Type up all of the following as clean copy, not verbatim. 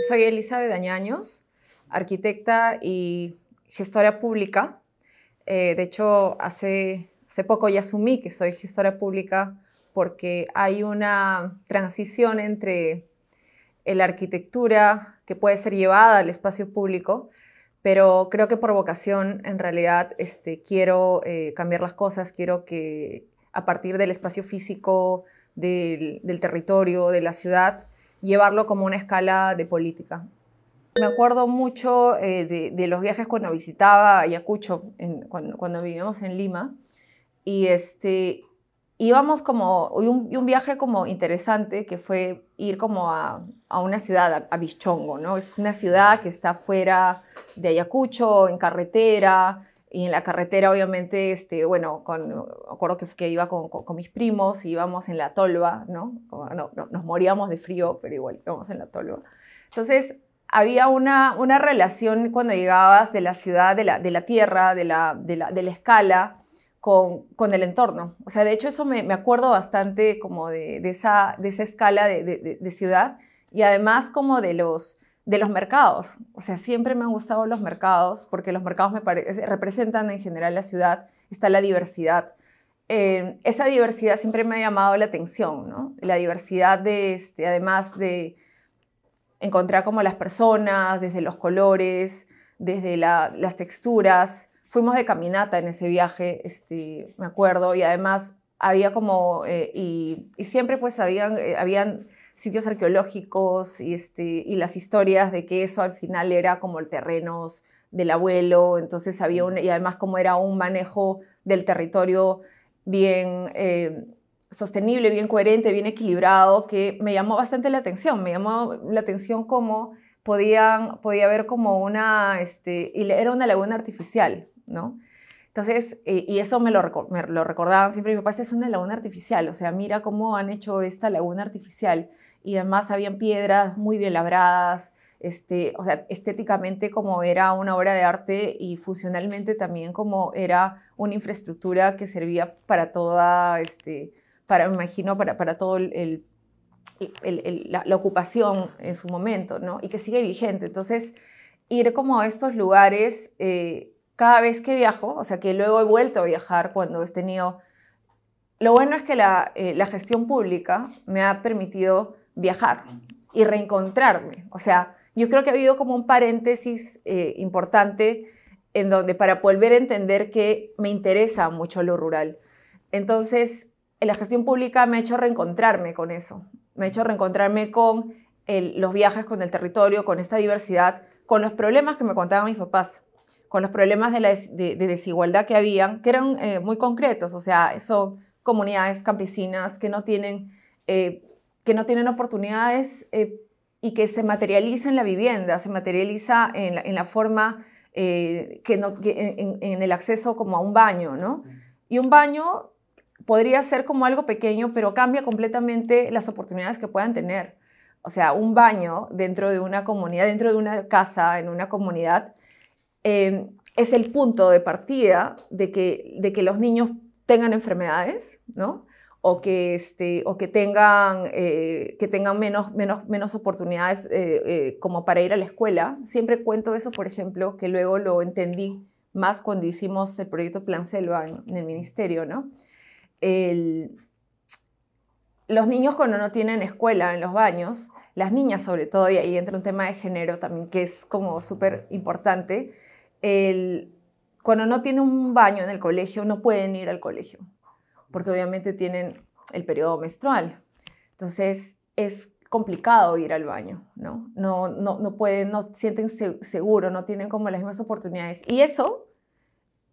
Soy Elizabeth Añaños, arquitecta y gestora pública. De hecho, hace poco ya asumí que soy gestora pública porque hay una transición entre la arquitectura que puede ser llevada al espacio público, pero creo que por vocación, en realidad, quiero cambiar las cosas, quiero que a partir del espacio físico, del territorio, de la ciudad, llevarlo como una escala de política. Me acuerdo mucho de los viajes cuando visitaba Ayacucho, cuando vivíamos en Lima, y íbamos como, y un viaje como interesante que fue ir como a una ciudad, a Bichongo, ¿no? Es una ciudad que está fuera de Ayacucho, en carretera, y en la carretera obviamente, bueno, me acuerdo que iba con mis primos, y íbamos en la tolva, ¿no? Nos moríamos de frío, pero igual íbamos en la tolva. Entonces, había una relación cuando llegabas de la ciudad, de la tierra, de la escala, con el entorno. O sea, de hecho eso me acuerdo bastante como de esa escala de ciudad y además como de los mercados. O sea, siempre me han gustado los mercados porque los mercados representan en general la ciudad, está la diversidad. Esa diversidad siempre me ha llamado la atención, ¿no? La diversidad además de encontrar como las personas, desde los colores, desde las texturas. Fuimos de caminata en ese viaje, me acuerdo, y además había como, y siempre pues habían sitios arqueológicos y las historias de que eso al final era como el terrenos del abuelo, entonces había y además como era un manejo del territorio bien sostenible, bien coherente, bien equilibrado, que me llamó bastante la atención. Me llamó la atención cómo podía haber como y era una laguna artificial, ¿no? Entonces, y eso me lo recordaban siempre mi papá, es una laguna artificial, o sea, mira cómo han hecho esta laguna artificial. Y además habían piedras muy bien labradas, o sea, estéticamente como era una obra de arte y funcionalmente también como era una infraestructura que servía para toda, me imagino, para todo la ocupación en su momento, ¿no? Y que sigue vigente. Entonces, ir como a estos lugares cada vez que viajo, o sea, que luego he vuelto a viajar cuando he tenido. Lo bueno es que la gestión pública me ha permitido viajar y reencontrarme. O sea, yo creo que ha habido como un paréntesis importante en donde para volver a entender que me interesa mucho lo rural. Entonces, la gestión pública me ha hecho reencontrarme con eso. Me ha hecho reencontrarme con los viajes, con el territorio, con esta diversidad, con los problemas que me contaban mis papás, con los problemas de desigualdad que habían, que eran muy concretos. O sea, eso comunidades campesinas que no tienen oportunidades y que se materializa en la vivienda, se materializa en la forma, en el acceso como a un baño, ¿no? Y un baño podría ser como algo pequeño, pero cambia completamente las oportunidades que puedan tener. O sea, un baño dentro de una comunidad, dentro de una casa, en una comunidad, es el punto de partida de que los niños tengan enfermedades, ¿no? O que tengan menos oportunidades como para ir a la escuela. Siempre cuento eso, por ejemplo, que luego lo entendí más cuando hicimos el proyecto Plan Selva en el ministerio, ¿no? Los niños cuando no tienen escuela en los baños, las niñas sobre todo, y ahí entra un tema de género también que es como súper importante, cuando no tienen un baño en el colegio no pueden ir al colegio, porque obviamente tienen el periodo menstrual. Entonces es complicado ir al baño, ¿no? No pueden, no sienten seguro, no tienen como las mismas oportunidades. Y eso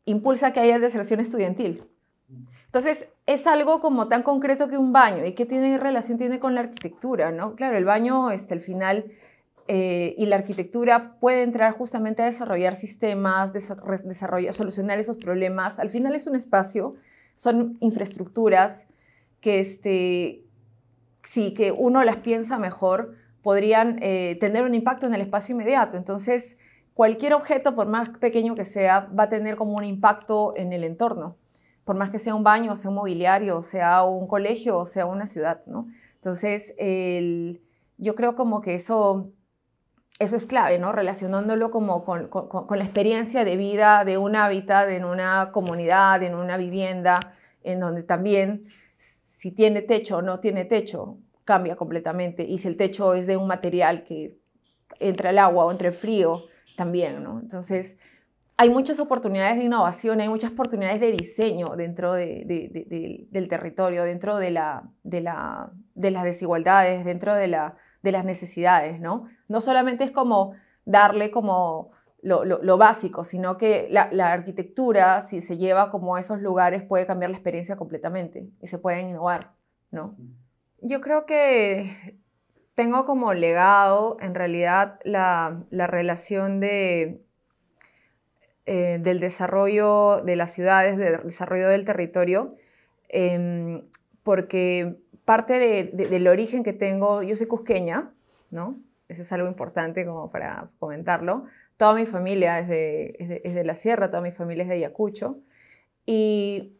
impulsa que haya deserción estudiantil. Entonces, es algo como tan concreto que un baño. ¿Y qué relación tiene con la arquitectura, no? Claro, el baño, al final, y la arquitectura puede entrar justamente a desarrollar sistemas, solucionar esos problemas. Al final es un espacio, son infraestructuras que, si que uno las piensa mejor, podrían tener un impacto en el espacio inmediato. Entonces, cualquier objeto, por más pequeño que sea, va a tener como un impacto en el entorno, por más que sea un baño, sea un mobiliario, sea un colegio, o sea una ciudad, ¿no? Entonces, yo creo como que eso eso es clave, ¿no? Relacionándolo como con la experiencia de vida de un hábitat, en una comunidad, en una vivienda, en donde también si tiene techo o no tiene techo, cambia completamente. Y si el techo es de un material que entra el agua o entra el frío, también, ¿no? Entonces, hay muchas oportunidades de innovación, hay muchas oportunidades de diseño dentro del territorio, dentro de las desigualdades, dentro de las necesidades, ¿no? No solamente es como darle como lo básico, sino que la arquitectura, si se lleva como a esos lugares, puede cambiar la experiencia completamente y se pueden innovar, ¿no? Yo creo que tengo como legado, en realidad, la relación del desarrollo de las ciudades, del desarrollo del territorio, porque parte del origen que tengo, yo soy cusqueña, ¿no? Eso es algo importante como para comentarlo. Toda mi familia es de la sierra, toda mi familia es de Ayacucho. Y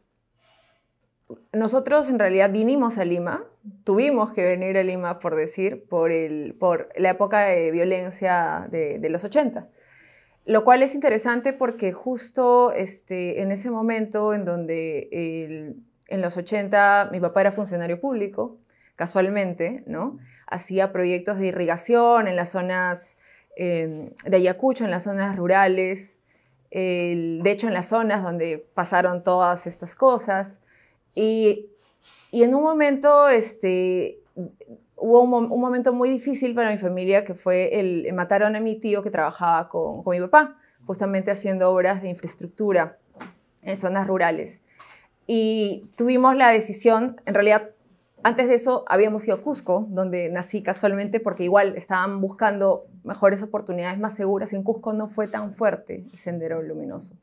nosotros en realidad vinimos a Lima, tuvimos que venir a Lima, por decir, por la época de violencia de los 80. Lo cual es interesante porque justo en ese momento en donde en los 80 mi papá era funcionario público, casualmente, ¿no? Hacía proyectos de irrigación en las zonas de Ayacucho, en las zonas rurales, de hecho en las zonas donde pasaron todas estas cosas. Y en un momento hubo un momento muy difícil para mi familia, que fue mataron a mi tío que trabajaba con mi papá, justamente haciendo obras de infraestructura en zonas rurales. Y tuvimos la decisión, en realidad, antes de eso habíamos ido a Cusco, donde nací casualmente, porque igual estaban buscando mejores oportunidades más seguras. En Cusco no fue tan fuerte el Sendero Luminoso.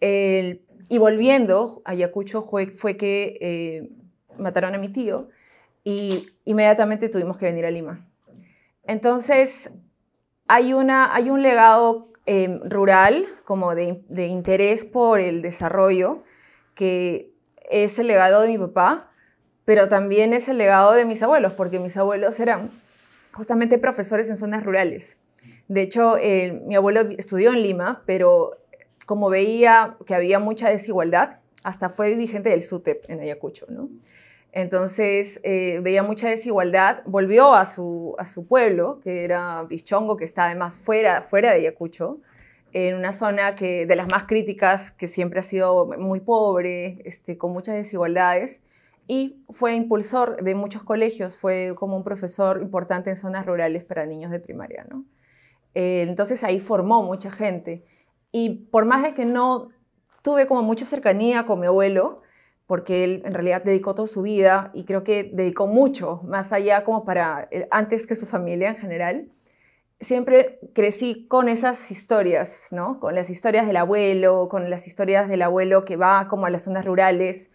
Y volviendo a Ayacucho fue que mataron a mi tío, y inmediatamente tuvimos que venir a Lima. Entonces, hay un legado rural, como de interés por el desarrollo, que es el legado de mi papá, pero también es el legado de mis abuelos, porque mis abuelos eran justamente profesores en zonas rurales. De hecho, mi abuelo estudió en Lima, pero como veía que había mucha desigualdad, hasta fue dirigente del SUTEP en Ayacucho, ¿no? Entonces, veía mucha desigualdad, volvió a su pueblo, que era Pichongo, que está además fuera de Ayacucho, en una zona de las más críticas, que siempre ha sido muy pobre, con muchas desigualdades, y fue impulsor de muchos colegios, fue como un profesor importante en zonas rurales para niños de primaria, ¿no? Entonces ahí formó mucha gente. Y por más de que no tuve como mucha cercanía con mi abuelo, porque él en realidad dedicó toda su vida y creo que dedicó mucho, más allá como antes que su familia en general, siempre crecí con esas historias, ¿no? Con las historias del abuelo, con las historias del abuelo que va como a las zonas rurales.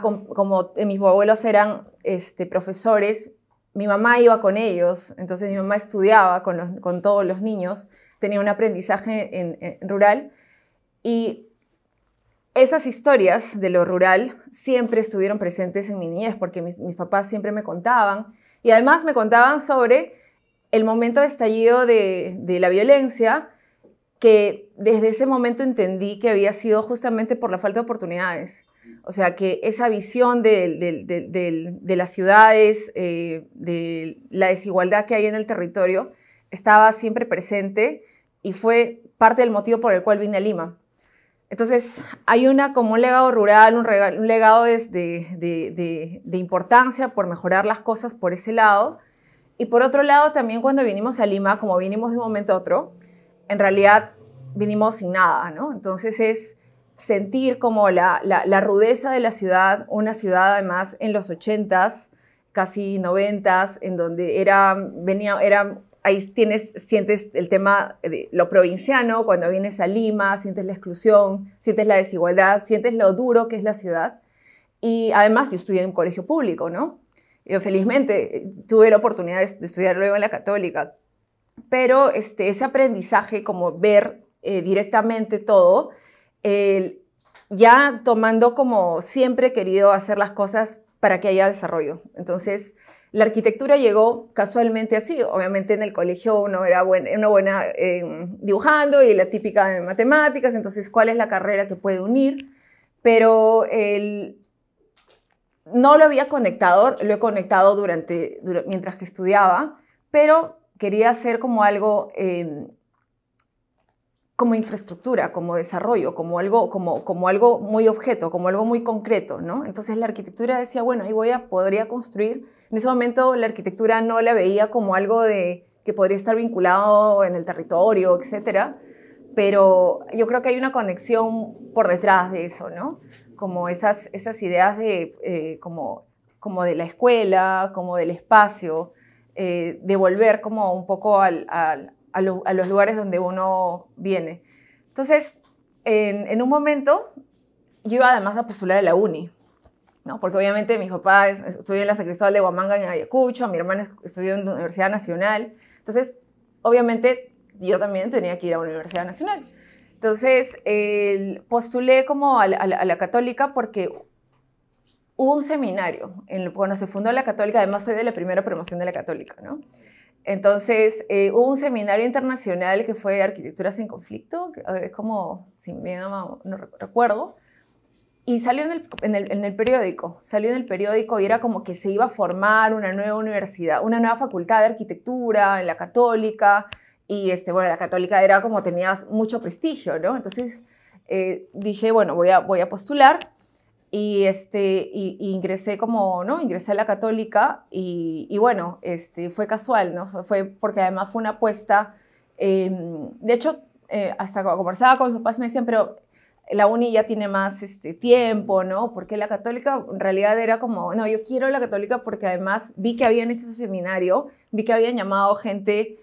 Como mis abuelos eran profesores, mi mamá iba con ellos, entonces mi mamá estudiaba con todos los niños, tenía un aprendizaje en rural, y esas historias de lo rural siempre estuvieron presentes en mi niñez, porque mis papás siempre me contaban, y además me contaban sobre el momento de estallido de la violencia, que desde ese momento entendí que había sido justamente por la falta de oportunidades. O sea, que esa visión de las ciudades, de la desigualdad que hay en el territorio, estaba siempre presente y fue parte del motivo por el cual vine a Lima. Entonces, hay como un legado rural, un legado de importancia por mejorar las cosas por ese lado. Y por otro lado, también cuando vinimos a Lima, como vinimos de un momento a otro, en realidad vinimos sin nada, ¿no? Entonces es sentir como la rudeza de la ciudad, una ciudad además en los 80s, casi 90s, en donde ahí sientes el tema de lo provinciano, cuando vienes a Lima, sientes la exclusión, sientes la desigualdad, sientes lo duro que es la ciudad. Y además yo estudié en un colegio público, ¿no? Yo felizmente tuve la oportunidad de estudiar luego en la Católica, pero ese aprendizaje, como ver directamente todo, ya tomando como siempre he querido hacer las cosas para que haya desarrollo. Entonces, La arquitectura llegó casualmente así. Obviamente en el colegio uno era una buena dibujando y la típica de matemáticas, entonces ¿cuál es la carrera que puede unir? Pero no lo había conectado, lo he conectado mientras que estudiaba, pero quería hacer como algo, como infraestructura, como desarrollo, como algo muy objeto, como algo muy concreto, ¿no? Entonces la arquitectura decía, bueno, ahí podría construir. En ese momento la arquitectura no la veía como algo que podría estar vinculado en el territorio, etcétera, pero yo creo que hay una conexión por detrás de eso, ¿no? Como esas ideas como de la escuela, como del espacio, de volver como un poco a los lugares donde uno viene. Entonces, en un momento, yo iba además a postular a la uni, ¿no? Porque obviamente mi papá estudió en la San Cristóbal de Huamanga en Ayacucho, mi hermana estudió en la Universidad Nacional, entonces, obviamente, yo también tenía que ir a la Universidad Nacional. Entonces, postulé como a la Católica porque hubo un seminario cuando se fundó la Católica, además soy de la primera promoción de la Católica, ¿no? Entonces, hubo un seminario internacional que fue Arquitectura sin Conflicto, que es como, si bien no recuerdo, y salió en el periódico, salió en el periódico y era como que se iba a formar una nueva universidad, una nueva facultad de arquitectura en la Católica, y bueno, la Católica era como tenía mucho prestigio, ¿no? Entonces dije, bueno, voy a postular, y ingresé ¿no? Ingresé a la Católica y bueno, fue casual, ¿no? Fue porque además fue una apuesta, de hecho, hasta cuando conversaba con mis papás me decían, pero la uni ya tiene más tiempo, ¿no? Porque la Católica en realidad era como, no, yo quiero la Católica porque además vi que habían hecho ese seminario, vi que habían llamado gente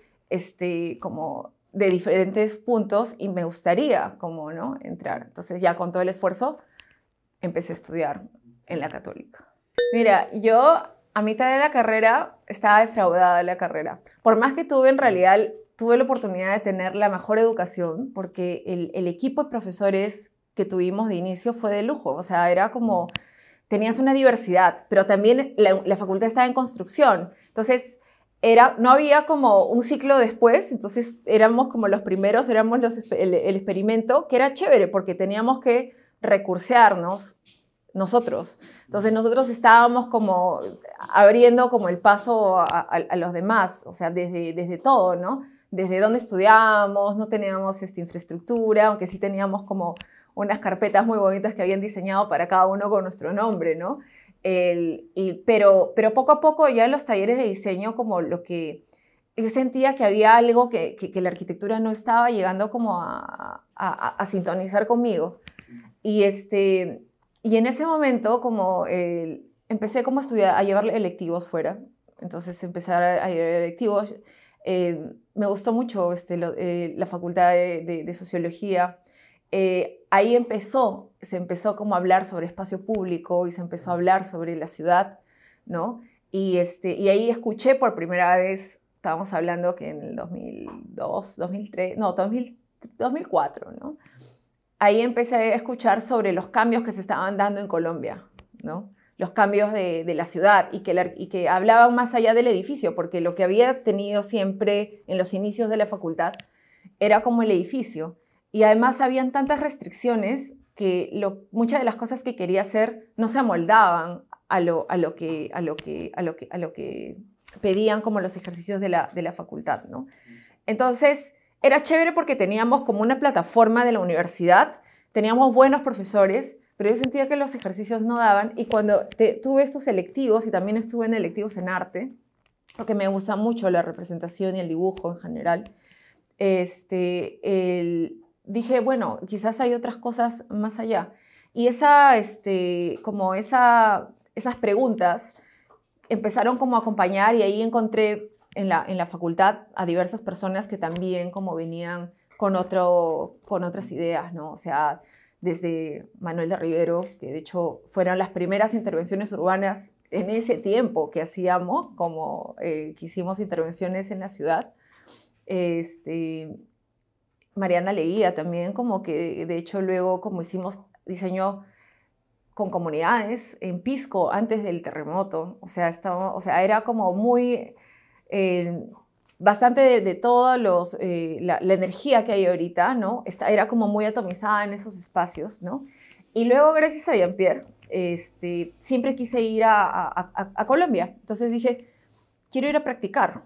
como de diferentes puntos y me gustaría como, ¿no? Entrar. Entonces ya con todo el esfuerzo empecé a estudiar en la Católica. Mira, yo a mitad de la carrera estaba defraudada de la carrera. Por más que en realidad tuve la oportunidad de tener la mejor educación, porque el equipo de profesores que tuvimos de inicio fue de lujo. O sea, era como, tenías una diversidad, pero también la facultad estaba en construcción. Entonces, no había como un ciclo después, entonces éramos como los primeros, éramos el experimento, que era chévere, porque teníamos que recursearnos nosotros. Entonces nosotros estábamos como abriendo como el paso a los demás, o sea, desde todo, ¿no? Desde dónde estudiábamos, no teníamos infraestructura, aunque sí teníamos como unas carpetas muy bonitas que habían diseñado para cada uno con nuestro nombre, ¿no? Pero poco a poco ya en los talleres de diseño como lo que yo sentía que había algo que la arquitectura no estaba llegando como a sintonizar conmigo. Y en ese momento como empecé como a estudiar, a llevar electivos fuera. Entonces empecé a llevar electivos. Me gustó mucho la facultad de sociología. Ahí se empezó como a hablar sobre espacio público y se empezó a hablar sobre la ciudad, ¿no? Y ahí escuché por primera vez, estábamos hablando que en el 2002, 2003, no, 2004, ¿no? Ahí empecé a escuchar sobre los cambios que se estaban dando en Colombia, ¿no? Los cambios de la ciudad y que hablaban más allá del edificio, porque lo que había tenido siempre en los inicios de la facultad era como el edificio. Y además habían tantas restricciones que muchas de las cosas que quería hacer no se amoldaban a lo que pedían como los ejercicios de la facultad, ¿no? Entonces, era chévere porque teníamos como una plataforma de la universidad, teníamos buenos profesores, pero yo sentía que los ejercicios no daban, y cuando tuve estos selectivos, y también estuve en electivos en arte, porque me gusta mucho la representación y el dibujo en general, dije, bueno, quizás hay otras cosas más allá. Y esas preguntas empezaron como a acompañar, y ahí encontré en la facultad a diversas personas que también como venían con otras ideas, ¿no? O sea, desde Manuel de Rivero, que de hecho fueron las primeras intervenciones urbanas en ese tiempo que hacíamos, como que hicimos intervenciones en la ciudad. Mariana Leguía también, como que de hecho luego como hicimos diseño con comunidades en Pisco antes del terremoto. O sea, era como muy... bastante de toda la energía que hay ahorita, ¿no? Era como muy atomizada en esos espacios, ¿no? Y luego, gracias a Jean-Pierre, siempre quise ir a Colombia. Entonces dije, quiero ir a practicar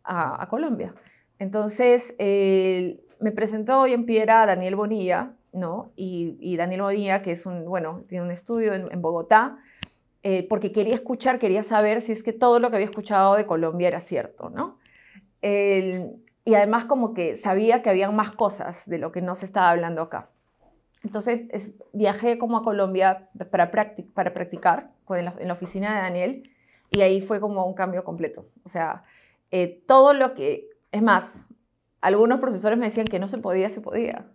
a Colombia. Entonces, me presentó Jean-Pierre a Daniel Bonilla, ¿no? Y Daniel Bonilla, que es tiene un estudio en Bogotá, porque quería escuchar, quería saber si es que todo lo que había escuchado de Colombia era cierto, ¿no? Y además como que sabía que había más cosas de lo que no se estaba hablando acá. Entonces viajé como a Colombia para practicar en la oficina de Daniel, y ahí fue como un cambio completo. O sea, todo lo que... Es más, algunos profesores me decían que no se podía, se podía.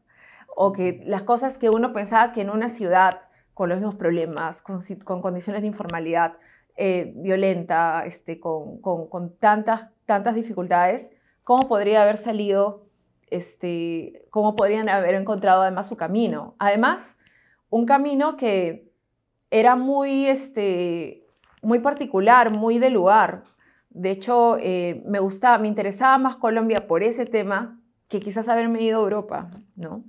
O que las cosas que uno pensaba que en una ciudad con los mismos problemas, con condiciones de informalidad violenta, con tantas dificultades, ¿cómo podría haber salido, cómo podrían haber encontrado además su camino? Además, un camino que era muy particular, muy de lugar. De hecho, me interesaba más Colombia por ese tema que quizás haberme ido a Europa, ¿no?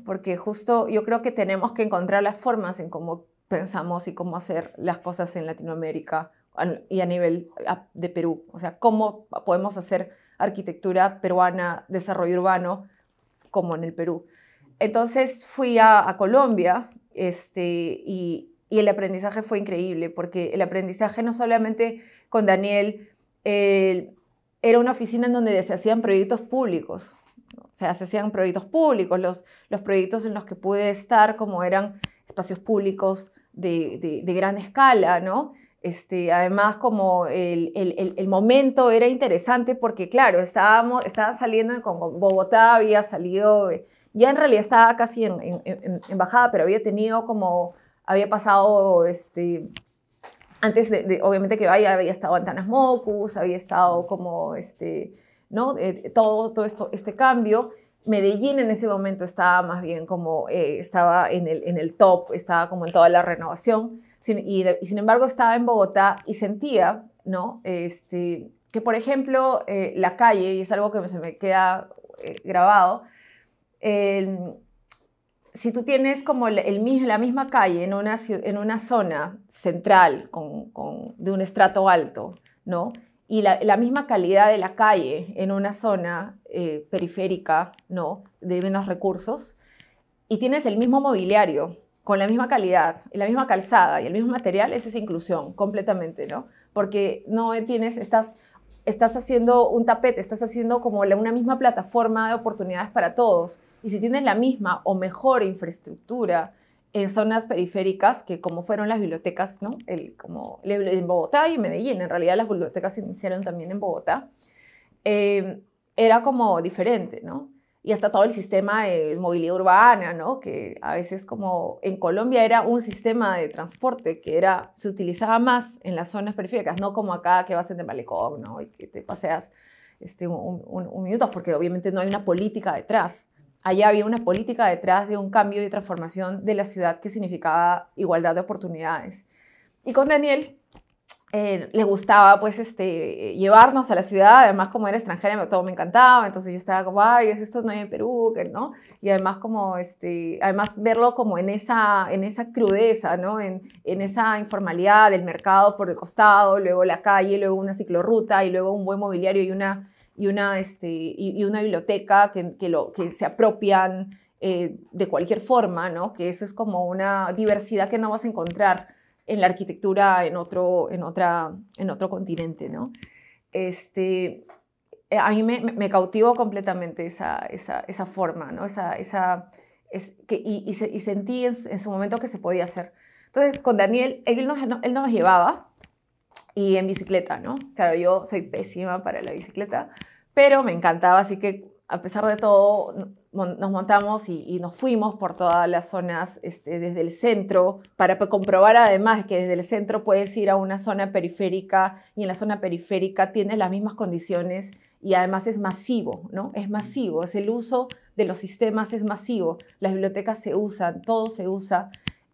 Porque justo yo creo que tenemos que encontrar las formas en cómo pensamos y cómo hacer las cosas en Latinoamérica y a nivel de Perú. O sea, cómo podemos hacer arquitectura peruana, desarrollo urbano, como en el Perú. Entonces fui a Colombia y el aprendizaje fue increíble, porque el aprendizaje no solamente con Daniel, era una oficina en donde se hacían proyectos públicos. O sea, se hacían proyectos públicos, los proyectos en los que pude estar, como eran espacios públicos de gran escala, ¿no? Además, como el momento era interesante porque, claro, estaba saliendo con Bogotá, había salido, ya en realidad estaba casi en bajada, pero había pasado, antes obviamente que había estado en Tanas Mocus, había estado como, ¿no? Todo este cambio. Medellín en ese momento estaba más bien como, estaba en el top, estaba como en toda la renovación, y sin embargo estaba en Bogotá y sentía, ¿no? Que por ejemplo la calle, y es algo que se me queda grabado, si tú tienes como la misma calle en una zona central de un estrato alto, ¿no? Y la misma calidad de la calle en una zona periférica, ¿no? De menos recursos, y tienes el mismo mobiliario, con la misma calidad, la misma calzada y el mismo material, eso es inclusión completamente, ¿no? Porque no estás haciendo un tapete, estás haciendo como una misma plataforma de oportunidades para todos. Y si tienes la misma o mejor infraestructura en zonas periféricas, que como fueron las bibliotecas, ¿no? Como en Bogotá y en Medellín, en realidad las bibliotecas se iniciaron también en Bogotá, era como diferente, ¿no? Y hasta todo el sistema de movilidad urbana, ¿no? Que a veces como en Colombia era un sistema de transporte que se utilizaba más en las zonas periféricas, no como acá que vas en el malecón, ¿no? Y que te paseas un minuto, porque obviamente no hay una política detrás. Allá había una política detrás de un cambio y transformación de la ciudad que significaba igualdad de oportunidades. Y con Daniel le gustaba pues llevarnos a la ciudad, además como era extranjera todo me encantaba, entonces yo estaba como, ay, esto no hay en Perú, ¿no? Y además como, además verlo como en esa crudeza, ¿no? En esa informalidad del mercado por el costado, luego la calle, luego una ciclorruta y luego un buen mobiliario y una biblioteca que se apropian de cualquier forma, ¿no? Que eso es como una diversidad que no vas a encontrar en la arquitectura en otro continente, ¿no? A mí me cautivó completamente esa forma, ¿no? Y sentí en su momento que se podía hacer. Entonces, con Daniel, él nos llevaba, y en bicicleta, ¿no? Claro, yo soy pésima para la bicicleta, pero me encantaba, así que a pesar de todo nos montamos y nos fuimos por todas las zonas desde el centro para comprobar además que desde el centro puedes ir a una zona periférica y en la zona periférica tienes las mismas condiciones y además es masivo, ¿no? Es masivo, el uso de los sistemas es masivo, las bibliotecas se usan, todo se usa.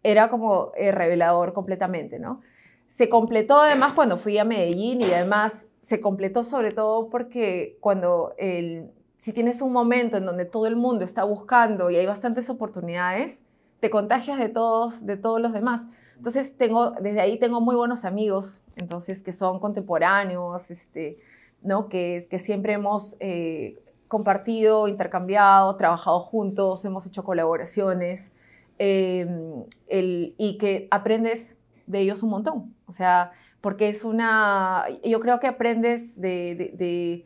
era como revelador completamente, ¿no? Se completó además cuando fui a Medellín y además se completó sobre todo porque si tienes un momento en donde todo el mundo está buscando y hay bastantes oportunidades, te contagias de todos los demás. Entonces, desde ahí tengo muy buenos amigos, entonces, que son contemporáneos, ¿no? que siempre hemos compartido, intercambiado, trabajado juntos, hemos hecho colaboraciones y que aprendes de ellos un montón. O sea, porque yo creo que aprendes de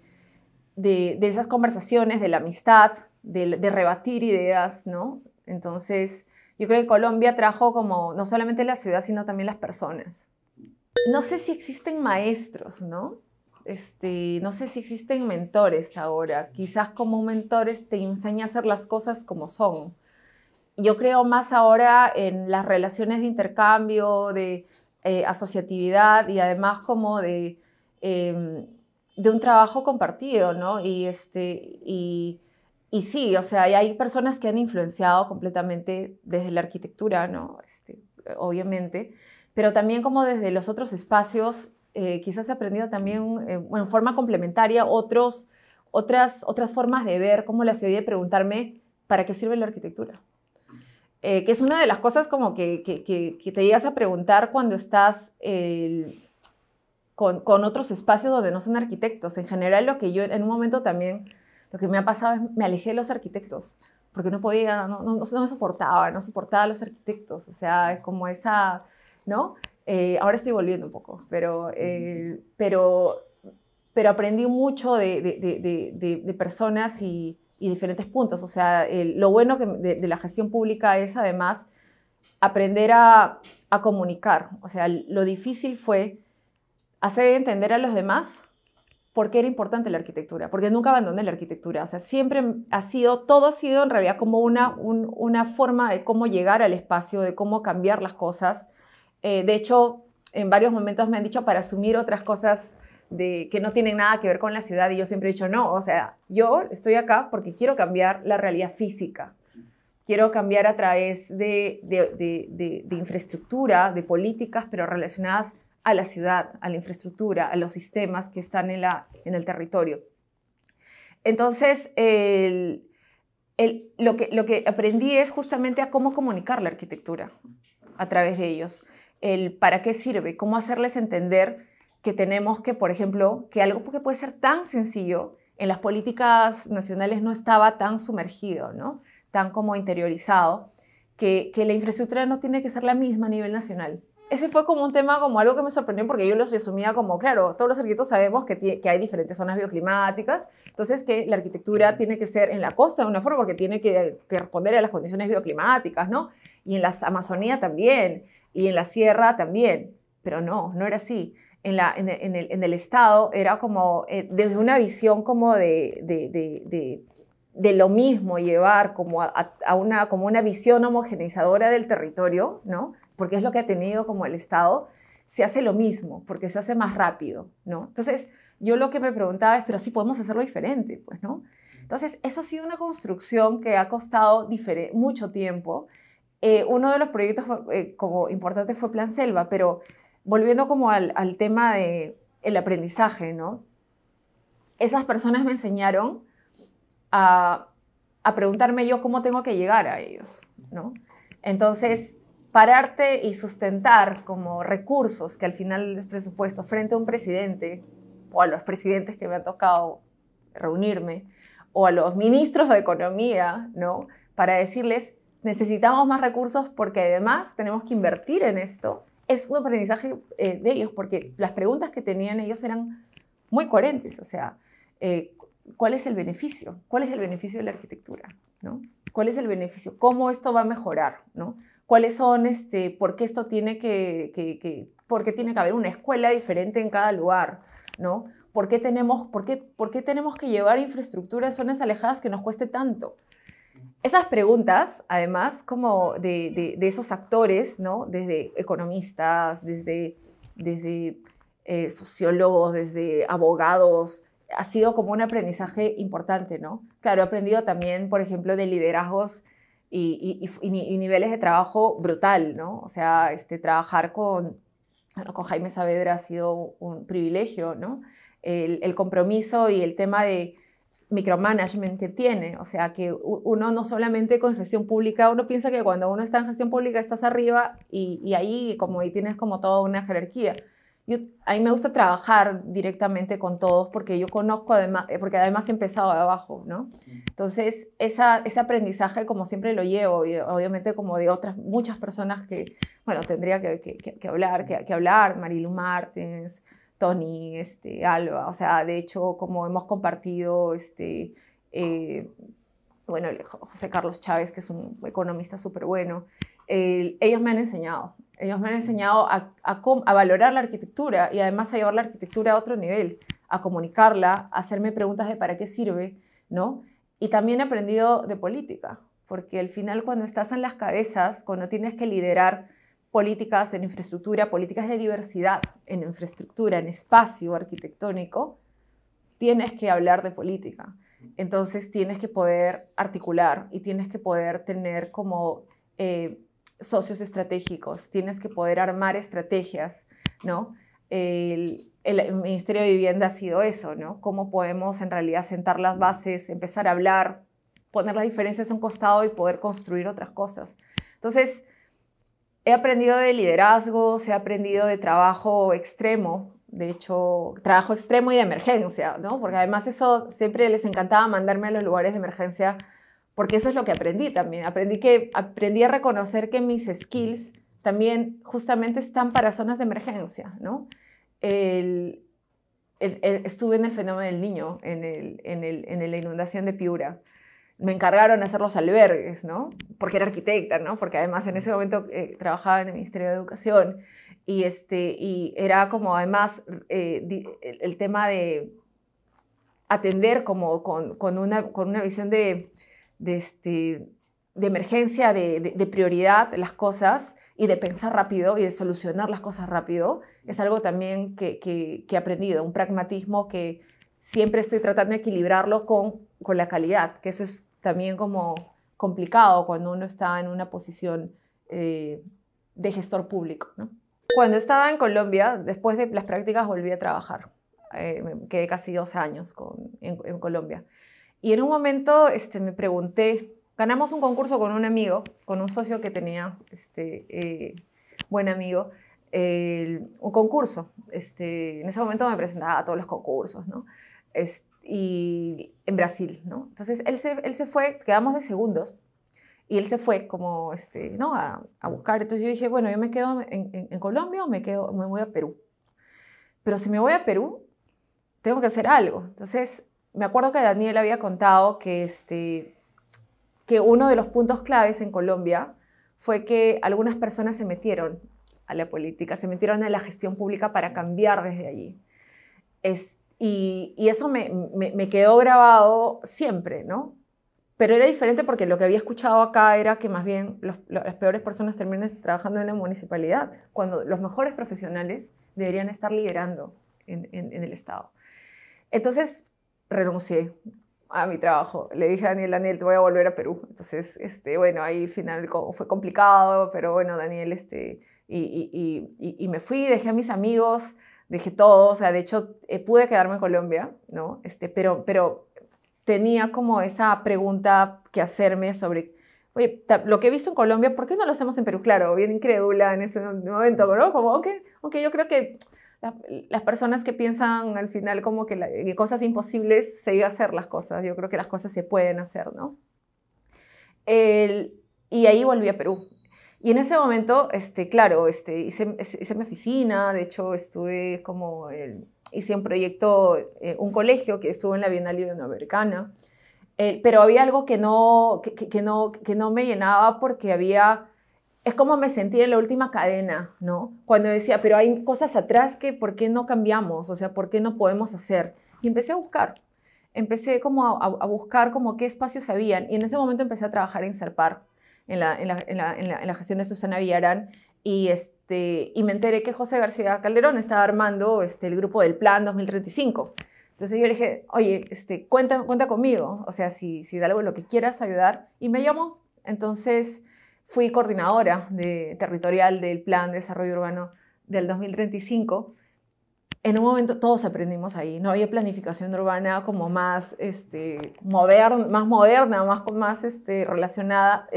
esas conversaciones, de la amistad, de rebatir ideas, ¿no? Entonces, yo creo que Colombia trajo como no solamente la ciudad, sino también las personas. No sé si existen maestros, ¿no? No sé si existen mentores ahora. Quizás como un mentor te enseña a hacer las cosas como son. Yo creo más ahora en las relaciones de intercambio, de asociatividad y además como de un trabajo compartido, ¿no? Y sí, o sea, hay personas que han influenciado completamente desde la arquitectura, ¿no? Obviamente, pero también como desde los otros espacios, quizás he aprendido también en forma complementaria otras formas de ver como la ciudad y de preguntarme ¿para qué sirve la arquitectura? Que es una de las cosas como que te llegas a preguntar cuando estás con otros espacios donde no son arquitectos. En general, lo que yo en un momento también, lo que me ha pasado es me alejé de los arquitectos, porque no podía, no me soportaba a los arquitectos. O sea, es como esa, ¿no? Ahora estoy volviendo un poco, pero aprendí mucho de personas y diferentes puntos. O sea, lo bueno de la gestión pública es además aprender a comunicar. O sea, lo difícil fue hacer entender a los demás por qué era importante la arquitectura, porque nunca abandoné la arquitectura. O sea, siempre todo ha sido en realidad como una forma de cómo llegar al espacio, de cómo cambiar las cosas. De hecho, en varios momentos me han dicho para asumir otras cosas que no tienen nada que ver con la ciudad, y yo siempre he dicho no. O sea, yo estoy acá porque quiero cambiar la realidad física. Quiero cambiar a través de infraestructura, de políticas, pero relacionadas a la ciudad, a la infraestructura, a los sistemas que están en el territorio. Entonces, lo que aprendí es justamente a cómo comunicar la arquitectura a través de ellos. El para qué sirve, cómo hacerles entender que tenemos que, por ejemplo, que algo que puede ser tan sencillo en las políticas nacionales no estaba tan sumergido, ¿no? Tan como interiorizado, que la infraestructura no tiene que ser la misma a nivel nacional. Ese fue como un tema, como algo que me sorprendió, porque yo lo asumía como, claro, todos los arquitectos sabemos que hay diferentes zonas bioclimáticas, entonces que la arquitectura tiene que ser en la costa de una forma porque tiene que responder a las condiciones bioclimáticas, ¿no? Y en la Amazonía también, y en la sierra también, pero no era así. En el Estado era como, desde una visión como de lo mismo, llevar como como una visión homogeneizadora del territorio, ¿no? Porque es lo que ha tenido como el Estado, se hace lo mismo, porque se hace más rápido, ¿no? Entonces, yo lo que me preguntaba es, pero sí podemos hacerlo diferente, pues, ¿no? Entonces, eso ha sido una construcción que ha costado mucho tiempo. Uno de los proyectos como importantes fue Plan Selva, pero volviendo como al tema del aprendizaje, ¿no? Esas personas me enseñaron a preguntarme yo cómo tengo que llegar a ellos, ¿no? Entonces, pararte y sustentar como recursos que al final del presupuesto frente a un presidente o a los presidentes que me ha tocado reunirme o a los ministros de economía, ¿no? Para decirles, necesitamos más recursos porque además tenemos que invertir en esto. Es un aprendizaje de ellos, porque las preguntas que tenían ellos eran muy coherentes. O sea, ¿cuál es el beneficio? ¿Cuál es el beneficio de la arquitectura? ¿No? ¿Cuál es el beneficio? ¿Cómo esto va a mejorar? ¿No? ¿Cuáles son, por qué esto por qué tiene que haber una escuela diferente en cada lugar? ¿No? ¿Por qué tenemos que llevar infraestructura a zonas alejadas que nos cueste tanto? Esas preguntas, además, como de esos actores, ¿no? Desde economistas, desde sociólogos, desde abogados, ha sido como un aprendizaje importante, ¿no? Claro, he aprendido también, por ejemplo, de liderazgos y niveles de trabajo brutal, ¿no? O sea, trabajar bueno, con Jaime Saavedra ha sido un privilegio, ¿no? El compromiso y el tema de micromanagement que tiene, o sea, que uno no solamente con gestión pública, uno piensa que cuando uno está en gestión pública estás arriba y ahí como y tienes como toda una jerarquía. A mí me gusta trabajar directamente con todos porque yo conozco además, porque además he empezado de abajo, ¿no? Entonces, ese aprendizaje como siempre lo llevo y obviamente como de otras muchas personas que, bueno, tendría que hablar, Marilu Martins, Tony, Alba, o sea, de hecho, como hemos compartido, bueno, José Carlos Chávez, que es un economista súper bueno, ellos me han enseñado. Ellos me han enseñado a valorar la arquitectura y además a llevar la arquitectura a otro nivel, a comunicarla, a hacerme preguntas de para qué sirve, ¿no? Y también he aprendido de política, porque al final cuando estás en las cabezas, cuando tienes que liderar políticas en infraestructura, políticas de diversidad en infraestructura, en espacio arquitectónico, tienes que hablar de política. Entonces tienes que poder articular y tienes que poder tener como socios estratégicos, tienes que poder armar estrategias, ¿no? El Ministerio de Vivienda ha sido eso, ¿no? Cómo podemos en realidad sentar las bases, empezar a hablar, poner las diferencias a un costado y poder construir otras cosas. Entonces, he aprendido de liderazgos, he aprendido de trabajo extremo, de hecho, trabajo extremo y de emergencia, ¿no? Porque además eso siempre les encantaba mandarme a los lugares de emergencia, porque eso es lo que aprendí también. Aprendí a reconocer que mis skills también justamente están para zonas de emergencia, ¿no? Estuve en el fenómeno del Niño, en la inundación de Piura. Me encargaron de hacer los albergues, ¿no? Porque era arquitecta, ¿no? Porque además en ese momento trabajaba en el Ministerio de Educación y era como además el tema de atender como con una visión de emergencia, de prioridad las cosas y de pensar rápido y de solucionar las cosas rápido, es algo también que he aprendido, un pragmatismo que siempre estoy tratando de equilibrarlo con la calidad, que eso es también como complicado cuando uno está en una posición de gestor público, ¿no? Cuando estaba en Colombia, después de las prácticas volví a trabajar. Me quedé casi 2 años en Colombia. Y en un momento me pregunté, ganamos un concurso con un amigo, con un socio que tenía, buen amigo, un concurso. En ese momento me presentaba a todos los concursos, ¿no? Y en Brasil, ¿no? Entonces él se fue, quedamos de segundos, y él se fue como, ¿no? a buscar. Entonces yo dije, bueno, yo me quedo en Colombia o me voy a Perú. Pero si me voy a Perú, tengo que hacer algo. Entonces me acuerdo que Daniel había contado que uno de los puntos claves en Colombia fue que algunas personas se metieron a la política, se metieron en la gestión pública para cambiar desde allí. Y eso me quedó grabado siempre, ¿no? Pero era diferente porque lo que había escuchado acá era que más bien las peores personas terminan trabajando en la municipalidad, cuando los mejores profesionales deberían estar liderando en el Estado. Entonces renuncié a mi trabajo. Le dije a Daniel, te voy a volver a Perú. Entonces, bueno, ahí al final fue complicado, pero bueno, Daniel, y me fui, dejé a mis amigos, dejé todo, o sea, de hecho, pude quedarme en Colombia, ¿no? Pero tenía como esa pregunta que hacerme sobre, oye, lo que he visto en Colombia, ¿por qué no lo hacemos en Perú? Claro, bien incrédula en ese momento, ¿no? Como, aunque yo creo que las personas que piensan al final como que cosas imposibles, se iba a hacer las cosas. Yo creo que las cosas se pueden hacer, ¿no? Y ahí volví a Perú. Y en ese momento, claro, hice mi oficina, de hecho estuve como, hice un proyecto, un colegio que estuvo en la Bienal Iberoamericana, pero había algo que no me llenaba porque había... Es como me sentí en la última cadena, ¿no? Cuando decía, pero hay cosas atrás que ¿por qué no cambiamos? O sea, ¿por qué no podemos hacer? Y empecé a buscar. Empecé como a buscar como qué espacios habían. Y en ese momento empecé a trabajar en Serpar, en la gestión de Susana Villarán. Y me enteré que José García Calderón estaba armando el grupo del Plan 2035. Entonces yo le dije, oye, cuenta conmigo. O sea, si de algo lo que quieras ayudar. Y me llamó. Entonces fui coordinadora territorial del Plan de Desarrollo Urbano del 2035. En un momento todos aprendimos ahí, no había planificación urbana como más, moderna, más relacionada.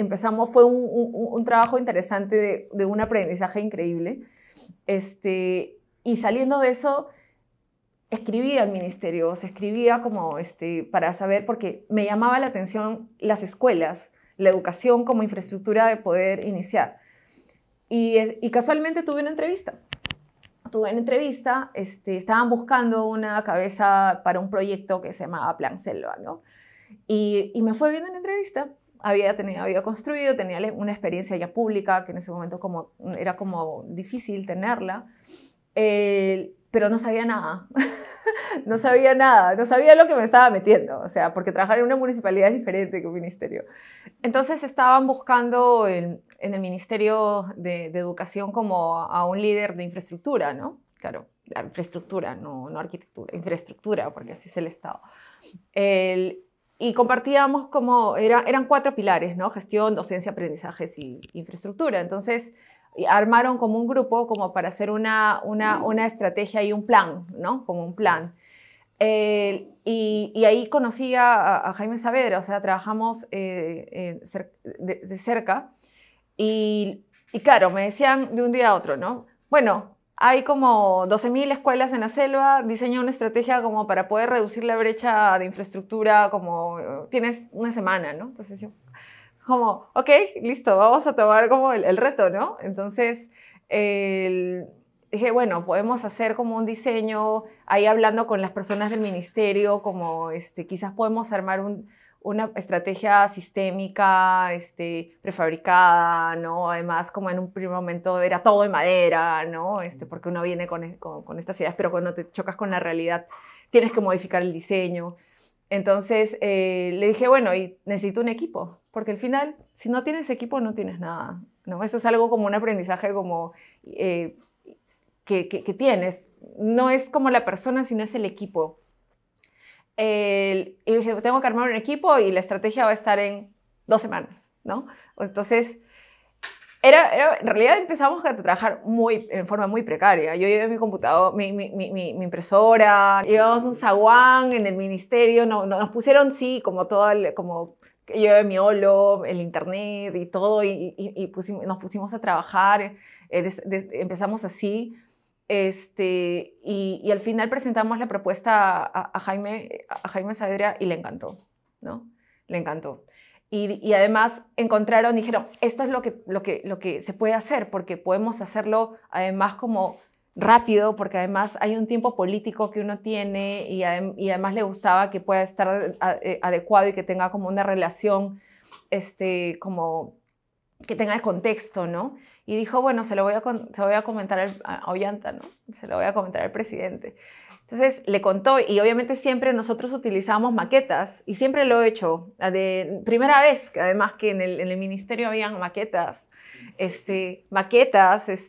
Fue un trabajo interesante de un aprendizaje increíble. Y saliendo de eso, escribía al ministerio, se escribía como para saber, porque me llamaba la atención las escuelas, la educación como infraestructura de poder iniciar. Y casualmente tuve una entrevista. Estaban buscando una cabeza para un proyecto que se llamaba Plan Selva, ¿no? Y me fue bien en la entrevista. Había construido, tenía una experiencia ya pública, que en ese momento era como difícil tenerla, pero no sabía nada. No sabía nada, no sabía lo que me estaba metiendo, o sea, porque trabajar en una municipalidad es diferente que un ministerio. Entonces estaban buscando en el Ministerio de Educación como a un líder de infraestructura, ¿no? Claro, la infraestructura, no arquitectura, infraestructura, porque así es el Estado. Y compartíamos eran 4 pilares, ¿no? Gestión, docencia, aprendizajes y infraestructura. Entonces armaron como un grupo como para hacer una estrategia y un plan, ¿no? Como un plan. Y ahí conocí a Jaime Saavedra, o sea, trabajamos de cerca. Y claro, me decían de un día a otro, ¿no? Bueno, hay como 12.000 escuelas en la selva, diseña una estrategia como para poder reducir la brecha de infraestructura, tienes una semana, ¿no? Entonces yo, como, ok, listo, vamos a tomar como el reto, ¿no? Entonces, dije, bueno, podemos hacer como un diseño, ahí hablando con las personas del ministerio, como quizás podemos armar una estrategia sistémica, prefabricada, ¿no? Además, como en un primer momento era todo de madera, ¿no? Porque uno viene con estas ideas, pero cuando te chocas con la realidad, tienes que modificar el diseño. Entonces le dije, bueno, y necesito un equipo, porque al final, si no tienes equipo, no tienes nada, ¿no? Eso es algo como un aprendizaje que tienes. No es como la persona, sino es el equipo. Y dije, tengo que armar un equipo y la estrategia va a estar en 2 semanas, ¿no? Entonces, en realidad empezamos a trabajar en forma muy precaria. Yo llevé mi computador, mi impresora, llevamos un zaguán en el ministerio, nos pusieron, sí, como como yo llevé mi holo, el internet y todo, y nos pusimos a trabajar, empezamos así. Y al final presentamos la propuesta a Jaime Saavedra y le encantó, ¿no? Le encantó. Y además dijeron, esto es lo que se puede hacer, porque podemos hacerlo además como rápido, porque además hay un tiempo político que uno tiene y además le gustaba que pueda estar adecuado y que tenga como una relación, como que tenga el contexto, ¿no? Y dijo, bueno, se lo voy a comentar a Ollanta, ¿no? Se lo voy a comentar al presidente. Entonces le contó, y obviamente siempre nosotros utilizamos maquetas, y siempre lo he hecho. Primera vez, además, que en el ministerio habían maquetas,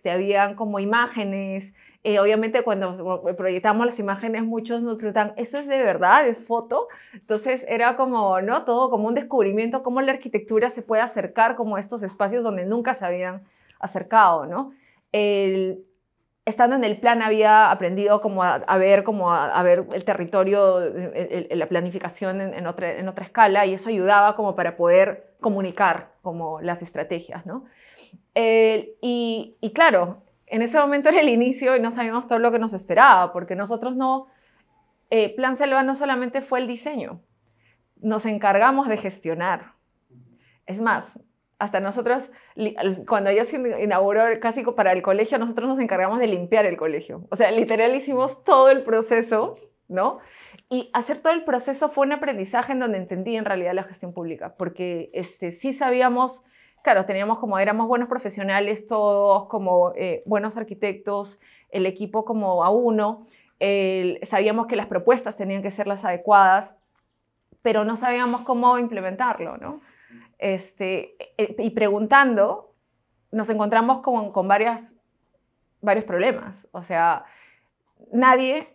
habían como imágenes. Obviamente cuando proyectamos las imágenes, muchos nos preguntan, ¿eso es de verdad? ¿Es foto? Entonces era como, ¿no? Todo como un descubrimiento, cómo la arquitectura se puede acercar como a estos espacios donde nunca se habían acercado, ¿no? Estando en el plan había aprendido como a ver el territorio, la planificación en otra escala, y eso ayudaba como para poder comunicar como las estrategias, ¿no? Y claro, en ese momento era el inicio y no sabíamos todo lo que nos esperaba, porque nosotros Plan Selva no solamente fue el diseño, nos encargamos de gestionar. Es más, hasta nosotros, cuando ya se inauguró casi para el colegio, nosotros nos encargamos de limpiar el colegio. O sea, literal hicimos todo el proceso, ¿no? Y hacer todo el proceso fue un aprendizaje en donde entendí en realidad la gestión pública, porque sí sabíamos, claro, éramos buenos profesionales todos, como buenos arquitectos, el equipo como a uno, sabíamos que las propuestas tenían que ser las adecuadas, pero no sabíamos cómo implementarlo, ¿no? Y preguntando, nos encontramos con varios problemas. O sea, nadie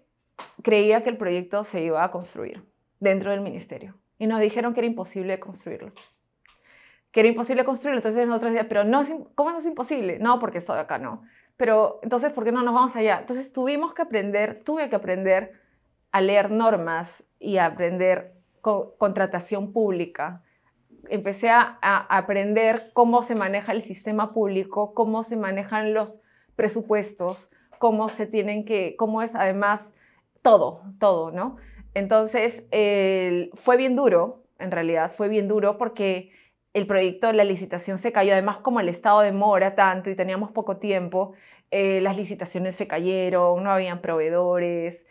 creía que el proyecto se iba a construir dentro del ministerio. Y nos dijeron que era imposible construirlo. que era imposible construirlo. Entonces nosotros decíamos, pero no, ¿cómo no es imposible? No, porque estoy acá, no. Pero entonces, ¿por qué no nos vamos allá? Entonces tuve que aprender a leer normas y a aprender contratación pública. Empecé a aprender cómo se maneja el sistema público, cómo se manejan los presupuestos, cómo es además todo, ¿no? Entonces, fue bien duro, en realidad, fue bien duro porque el proyecto, la licitación se cayó, además como el Estado demora tanto y teníamos poco tiempo, las licitaciones se cayeron, no habían proveedores,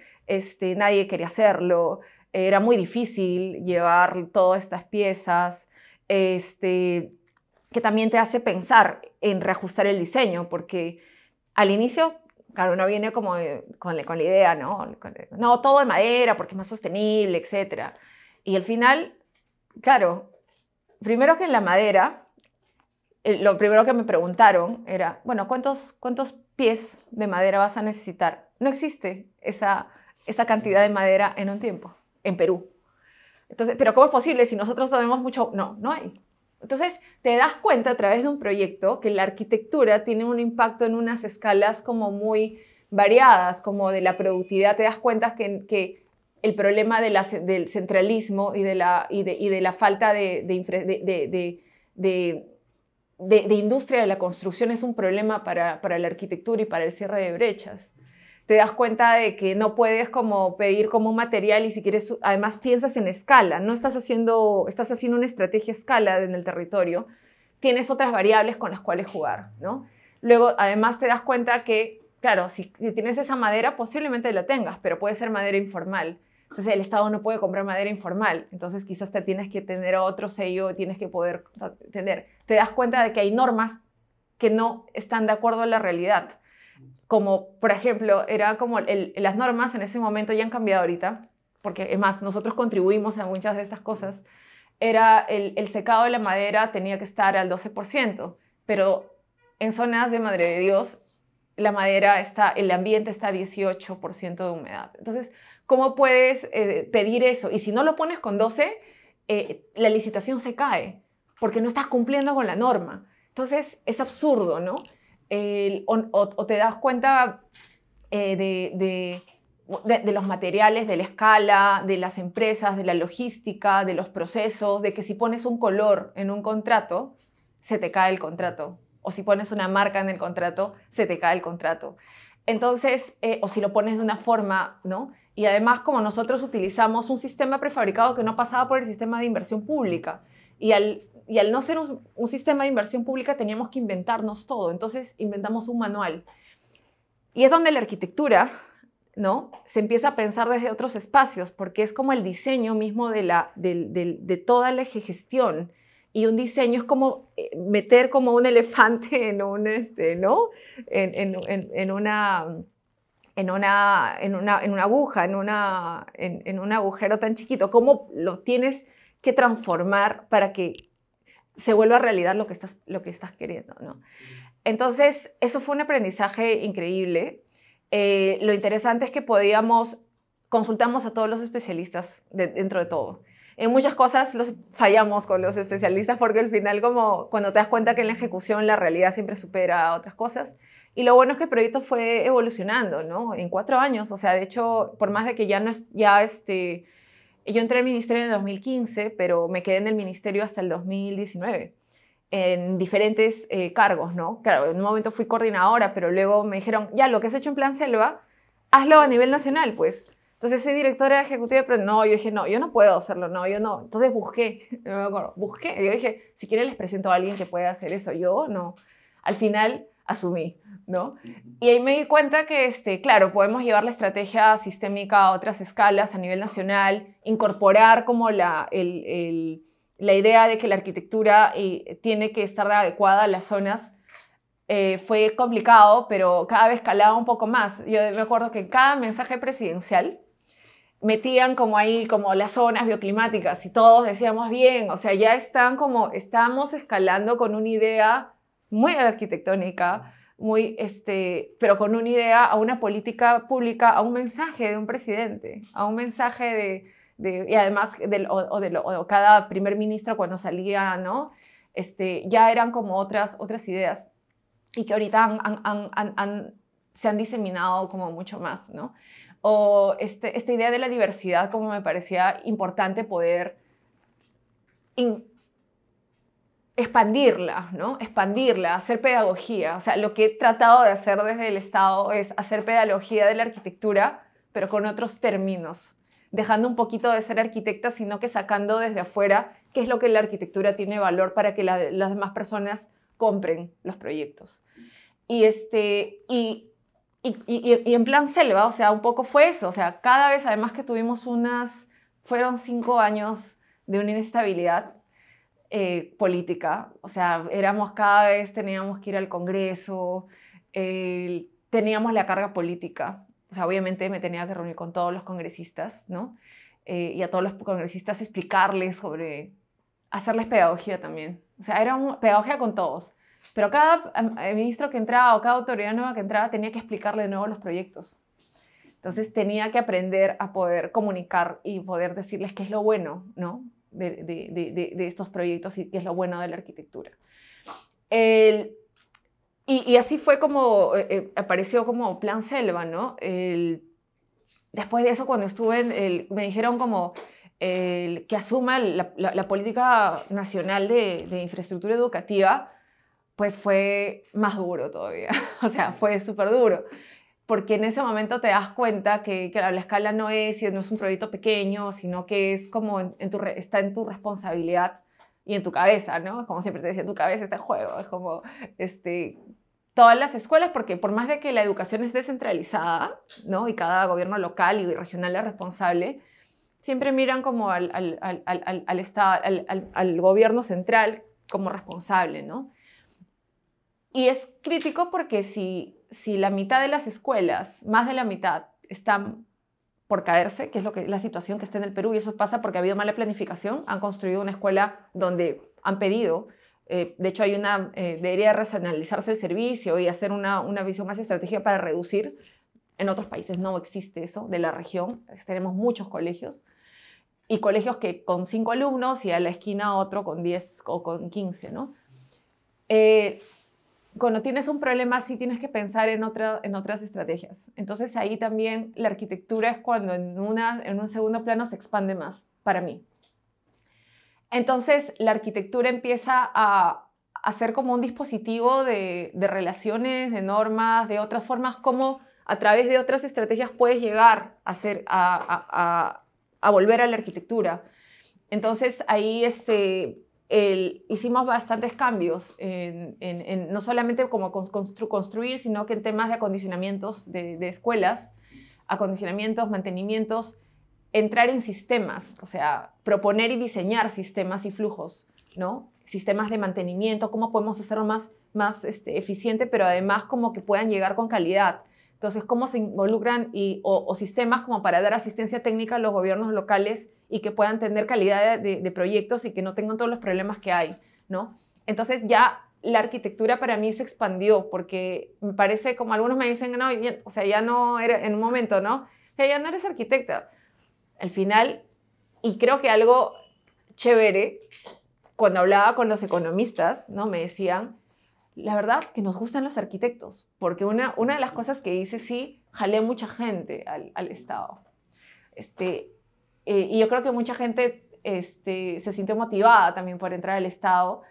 nadie quería hacerlo, era muy difícil llevar todas estas piezas, que también te hace pensar en reajustar el diseño, porque al inicio, claro, uno viene como con la idea, ¿no? No, todo de madera porque es más sostenible, etc. Y al final, claro, primero que en la madera, lo primero que me preguntaron era, bueno, ¿cuántos pies de madera vas a necesitar? No existe esa cantidad de madera en un tiempo, en Perú. Entonces, ¿pero cómo es posible si nosotros sabemos mucho? No, no hay. Entonces, te das cuenta a través de un proyecto que la arquitectura tiene un impacto en unas escalas como muy variadas, como de la productividad. Te das cuenta que el problema del centralismo y de la falta de industria de la construcción es un problema para la arquitectura y para el cierre de brechas. Te das cuenta de que no puedes como pedir como un material y si quieres, además piensas en escala, no estás haciendo una estrategia a escala en el territorio, tienes otras variables con las cuales jugar, ¿no? Luego, además te das cuenta que, claro, si tienes esa madera, posiblemente la tengas, pero puede ser madera informal. Entonces el Estado no puede comprar madera informal, entonces quizás te tienes que tener otro sello, tienes que poder tener. Te das cuenta de que hay normas que no están de acuerdo a la realidad. Como, por ejemplo, era como las normas en ese momento ya han cambiado ahorita, porque es más, nosotros contribuimos a muchas de estas cosas, era el secado de la madera tenía que estar al 12%, pero en zonas de Madre de Dios, la madera el ambiente está a 18% de humedad. Entonces, ¿cómo puedes pedir eso? Y si no lo pones con 12, la licitación se cae, porque no estás cumpliendo con la norma. Entonces, es absurdo, ¿no? O te das cuenta de los materiales, de la escala, de las empresas, de la logística, de los procesos, de que si pones un color en un contrato, se te cae el contrato. O si pones una marca en el contrato, se te cae el contrato. Entonces, o si lo pones de una forma, ¿no? Y además, como nosotros utilizamos un sistema prefabricado que no pasaba por el sistema de inversión pública, y al no ser un sistema de inversión pública teníamos que inventarnos todo. Entonces inventamos un manual. Y es donde la arquitectura, ¿no?, se empieza a pensar desde otros espacios, porque es como el diseño mismo de toda la gestión. Y un diseño es como meter como un elefante en un, ¿no?, en una aguja, en un agujero tan chiquito. ¿Cómo lo tienes que transformar para que se vuelva realidad lo que estás queriendo, ¿no? Entonces, eso fue un aprendizaje increíble. Lo interesante es que consultamos a todos los especialistas dentro de todo. En muchas cosas fallamos con los especialistas porque al final, como cuando te das cuenta que en la ejecución la realidad siempre supera a otras cosas. Y lo bueno es que el proyecto fue evolucionando, ¿no? En 4 años, o sea, de hecho, por más de que yo entré al ministerio en el 2015, pero me quedé en el ministerio hasta el 2019, en diferentes cargos, ¿no? Claro, en un momento fui coordinadora, pero luego me dijeron, ya, lo que has hecho en Plan Selva, hazlo a nivel nacional, pues. Entonces, soy directora ejecutiva, pero no, yo dije, no, yo no puedo hacerlo, no, yo no. Entonces busqué, me acuerdo, yo dije, si quieren les presento a alguien que pueda hacer eso, yo no. Al final asumí, ¿no? Y ahí me di cuenta que, claro, podemos llevar la estrategia sistémica a otras escalas a nivel nacional, incorporar como la idea de que la arquitectura tiene que estar adecuada a las zonas. Fue complicado, pero cada vez escalaba un poco más. Yo me acuerdo que en cada mensaje presidencial metían como ahí como las zonas bioclimáticas y todos decíamos bien, o sea, ya estamos escalando con una idea muy arquitectónica, pero con una idea a una política pública, a un mensaje de un presidente, a un mensaje y además cada primer ministro cuando salía, ¿no?, ya eran como otras ideas y que ahorita se han diseminado como mucho más, ¿no? O esta idea de la diversidad, como me parecía importante poder expandirla, ¿no? Expandirla, hacer pedagogía. O sea, lo que he tratado de hacer desde el Estado es hacer pedagogía de la arquitectura, pero con otros términos, dejando un poquito de ser arquitecta, sino que sacando desde afuera qué es lo que la arquitectura tiene valor para que las demás personas compren los proyectos. Y en plan selva, o sea, un poco fue eso. O sea, cada vez, además que tuvimos fueron 5 años de una inestabilidad política. O sea, cada vez teníamos que ir al Congreso, teníamos la carga política. O sea, obviamente me tenía que reunir con todos los congresistas, ¿no? Y a todos los congresistas explicarles hacerles pedagogía también. O sea, era pedagogía con todos. Pero cada ministro que entraba o cada autoridad nueva que entraba tenía que explicarle de nuevo los proyectos. Entonces tenía que aprender a poder comunicar y poder decirles qué es lo bueno, ¿no? de estos proyectos y qué es lo bueno de la arquitectura. Y así fue como apareció como Plan Selva, ¿no? Después de eso, cuando estuve me dijeron como que asuma la política nacional de infraestructura educativa, pues fue más duro todavía. O sea, fue súper duro. Porque en ese momento te das cuenta que la escala no es un proyecto pequeño, sino que es como está en tu responsabilidad y en tu cabeza, ¿no? Como siempre te decía, en tu cabeza está el juego. Es como todas las escuelas, porque por más de que la educación es descentralizada, ¿no? Y cada gobierno local y regional es responsable, siempre miran como al gobierno central como responsable, ¿no? Y es crítico porque si la mitad de las escuelas, más de la mitad, están por caerse, que es la situación que está en el Perú, y eso pasa porque ha habido mala planificación, han construido una escuela donde han pedido, de hecho debería racionalizarse el servicio y hacer una visión más estratégica para reducir. En otros países no existe eso, de la región, tenemos muchos colegios, y colegios que con 5 alumnos y a la esquina otro con 10 o con 15, ¿no? Cuando tienes un problema sí tienes que pensar en otras estrategias. Entonces ahí también la arquitectura es cuando en un segundo plano se expande más, para mí. Entonces la arquitectura empieza a ser como un dispositivo de relaciones, de normas, de otras formas, como a través de otras estrategias puedes llegar a volver a la arquitectura. Entonces ahí hicimos bastantes cambios, no solamente como construir, sino que en temas de acondicionamientos de escuelas, acondicionamientos, mantenimientos, entrar en sistemas, o sea, proponer y diseñar sistemas y flujos, ¿no? Sistemas de mantenimiento, cómo podemos hacerlo más eficiente, pero además como que puedan llegar con calidad. Entonces, cómo se involucran o sistemas como para dar asistencia técnica a los gobiernos locales y que puedan tener calidad de proyectos y que no tengan todos los problemas que hay, ¿no? Entonces ya la arquitectura para mí se expandió porque me parece, como algunos me dicen, no, o sea, ya no era en un momento, ¿no? Que ya no eres arquitecta. Al final, y creo que algo chévere, cuando hablaba con los economistas, ¿no? Me decían, la verdad que nos gustan los arquitectos, porque una de las cosas que hice, sí, jalé mucha gente al Estado. Y yo creo que mucha gente se sintió motivada también por entrar al Estado.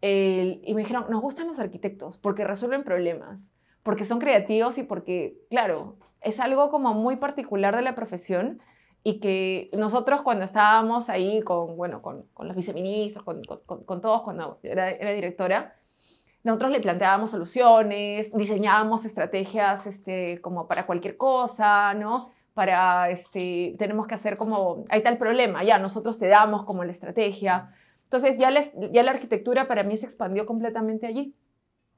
Y me dijeron, nos gustan los arquitectos porque resuelven problemas, porque son creativos y porque, claro, es algo como muy particular de la profesión y que nosotros cuando estábamos ahí con los viceministros, con todos, cuando era directora, nosotros le planteábamos soluciones, diseñábamos estrategias como para cualquier cosa, ¿no? Tenemos que hacer como, hay tal problema, ya nosotros te damos como la estrategia. Entonces ya la arquitectura para mí se expandió completamente allí.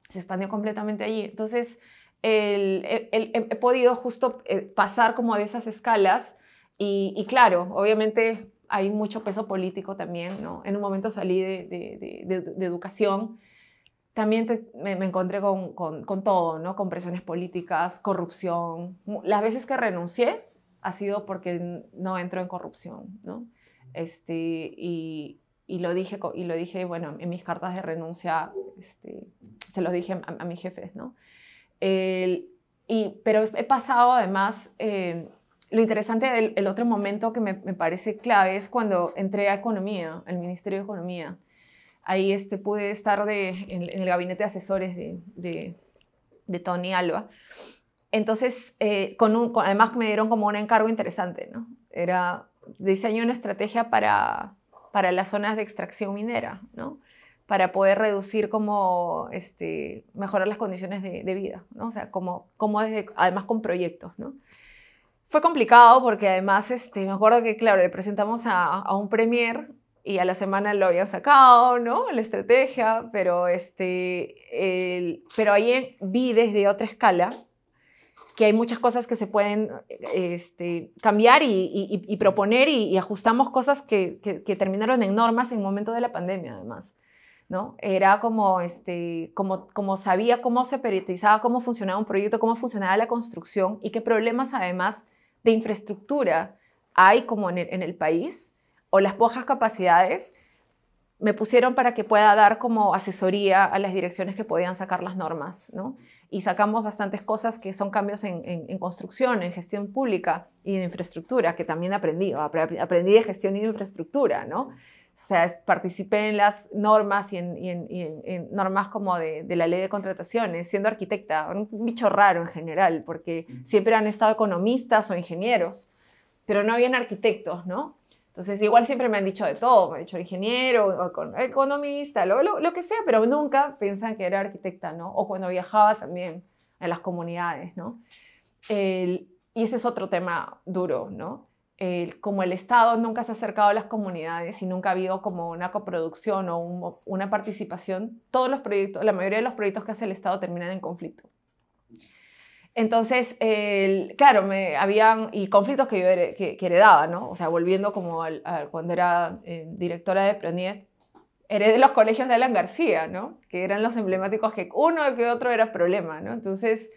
Se expandió completamente allí. Entonces he podido justo pasar como de esas escalas y claro, obviamente hay mucho peso político también, ¿no? En un momento salí de educación. También me encontré con todo, ¿no? Con presiones políticas, corrupción. Las veces que renuncié ha sido porque no entro en corrupción, ¿no? Y y lo dije, bueno, en mis cartas de renuncia, se los dije a mis jefes, ¿no? Pero he pasado además, lo interesante, el otro momento que me parece clave es cuando entré a Economía, al Ministerio de Economía. Ahí pude estar en el gabinete de asesores de Tony Alba. Entonces, además me dieron como un encargo interesante, ¿no? Era diseño una estrategia para las zonas de extracción minera, ¿no? Para poder reducir mejorar las condiciones de vida, ¿no? O sea, además con proyectos, ¿no? Fue complicado porque además, me acuerdo que, claro, le presentamos a un premier y a la semana lo habían sacado, ¿no? La estrategia, pero ahí vi desde otra escala que hay muchas cosas que se pueden cambiar y proponer y ajustamos cosas que terminaron en normas en el momento de la pandemia, además, ¿no? Era como sabía cómo se periodizaba, cómo funcionaba un proyecto, cómo funcionaba la construcción y qué problemas, además, de infraestructura hay como en el país, o las pocas capacidades, me pusieron para que pueda dar como asesoría a las direcciones que podían sacar las normas, ¿no? Y sacamos bastantes cosas que son cambios en construcción, en gestión pública y en infraestructura, que también aprendí de gestión y de infraestructura, ¿no? O sea, participé en las normas y en normas como de la ley de contrataciones, siendo arquitecta, un bicho raro en general, porque siempre han estado economistas o ingenieros, pero no habían arquitectos, ¿no? Entonces, igual siempre me han dicho de todo, me han dicho ingeniero, o economista, lo que sea, pero nunca piensan que era arquitecta, ¿no? O cuando viajaba también en las comunidades, ¿no? Y ese es otro tema duro, ¿no? Como el Estado nunca se ha acercado a las comunidades y nunca ha habido como una coproducción o una participación, todos los proyectos, la mayoría de los proyectos que hace el Estado terminan en conflicto. Entonces, claro, habían conflictos que yo que heredaba, ¿no? O sea, volviendo como cuando era directora de PRONIET, heredé los colegios de Alan García, ¿no? Que eran los emblemáticos que uno que otro era problema, ¿no? Entonces,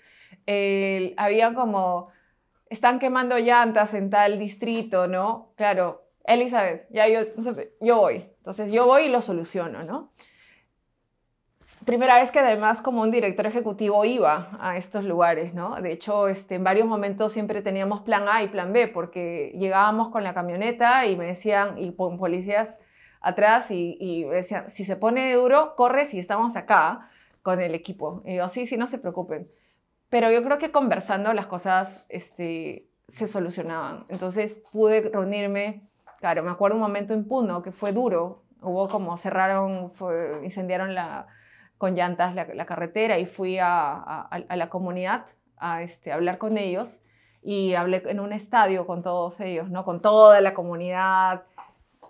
habían como, están quemando llantas en tal distrito, ¿no? Claro, Elizabeth, ya yo voy. Entonces, yo voy y lo soluciono, ¿no? Primera vez que además como un director ejecutivo iba a estos lugares, ¿no? De hecho, en varios momentos siempre teníamos plan A y plan B, porque llegábamos con la camioneta y me decían, y con policías atrás, y me decían, si se pone duro, corres y estamos acá con el equipo. Y yo, sí, no se preocupen. Pero yo creo que conversando las cosas se solucionaban. Entonces pude reunirme, claro, me acuerdo un momento en Puno que fue duro, hubo como incendiaron con llantas la carretera y fui a la comunidad a hablar con ellos y hablé en un estadio con todos ellos, ¿no? Con toda la comunidad.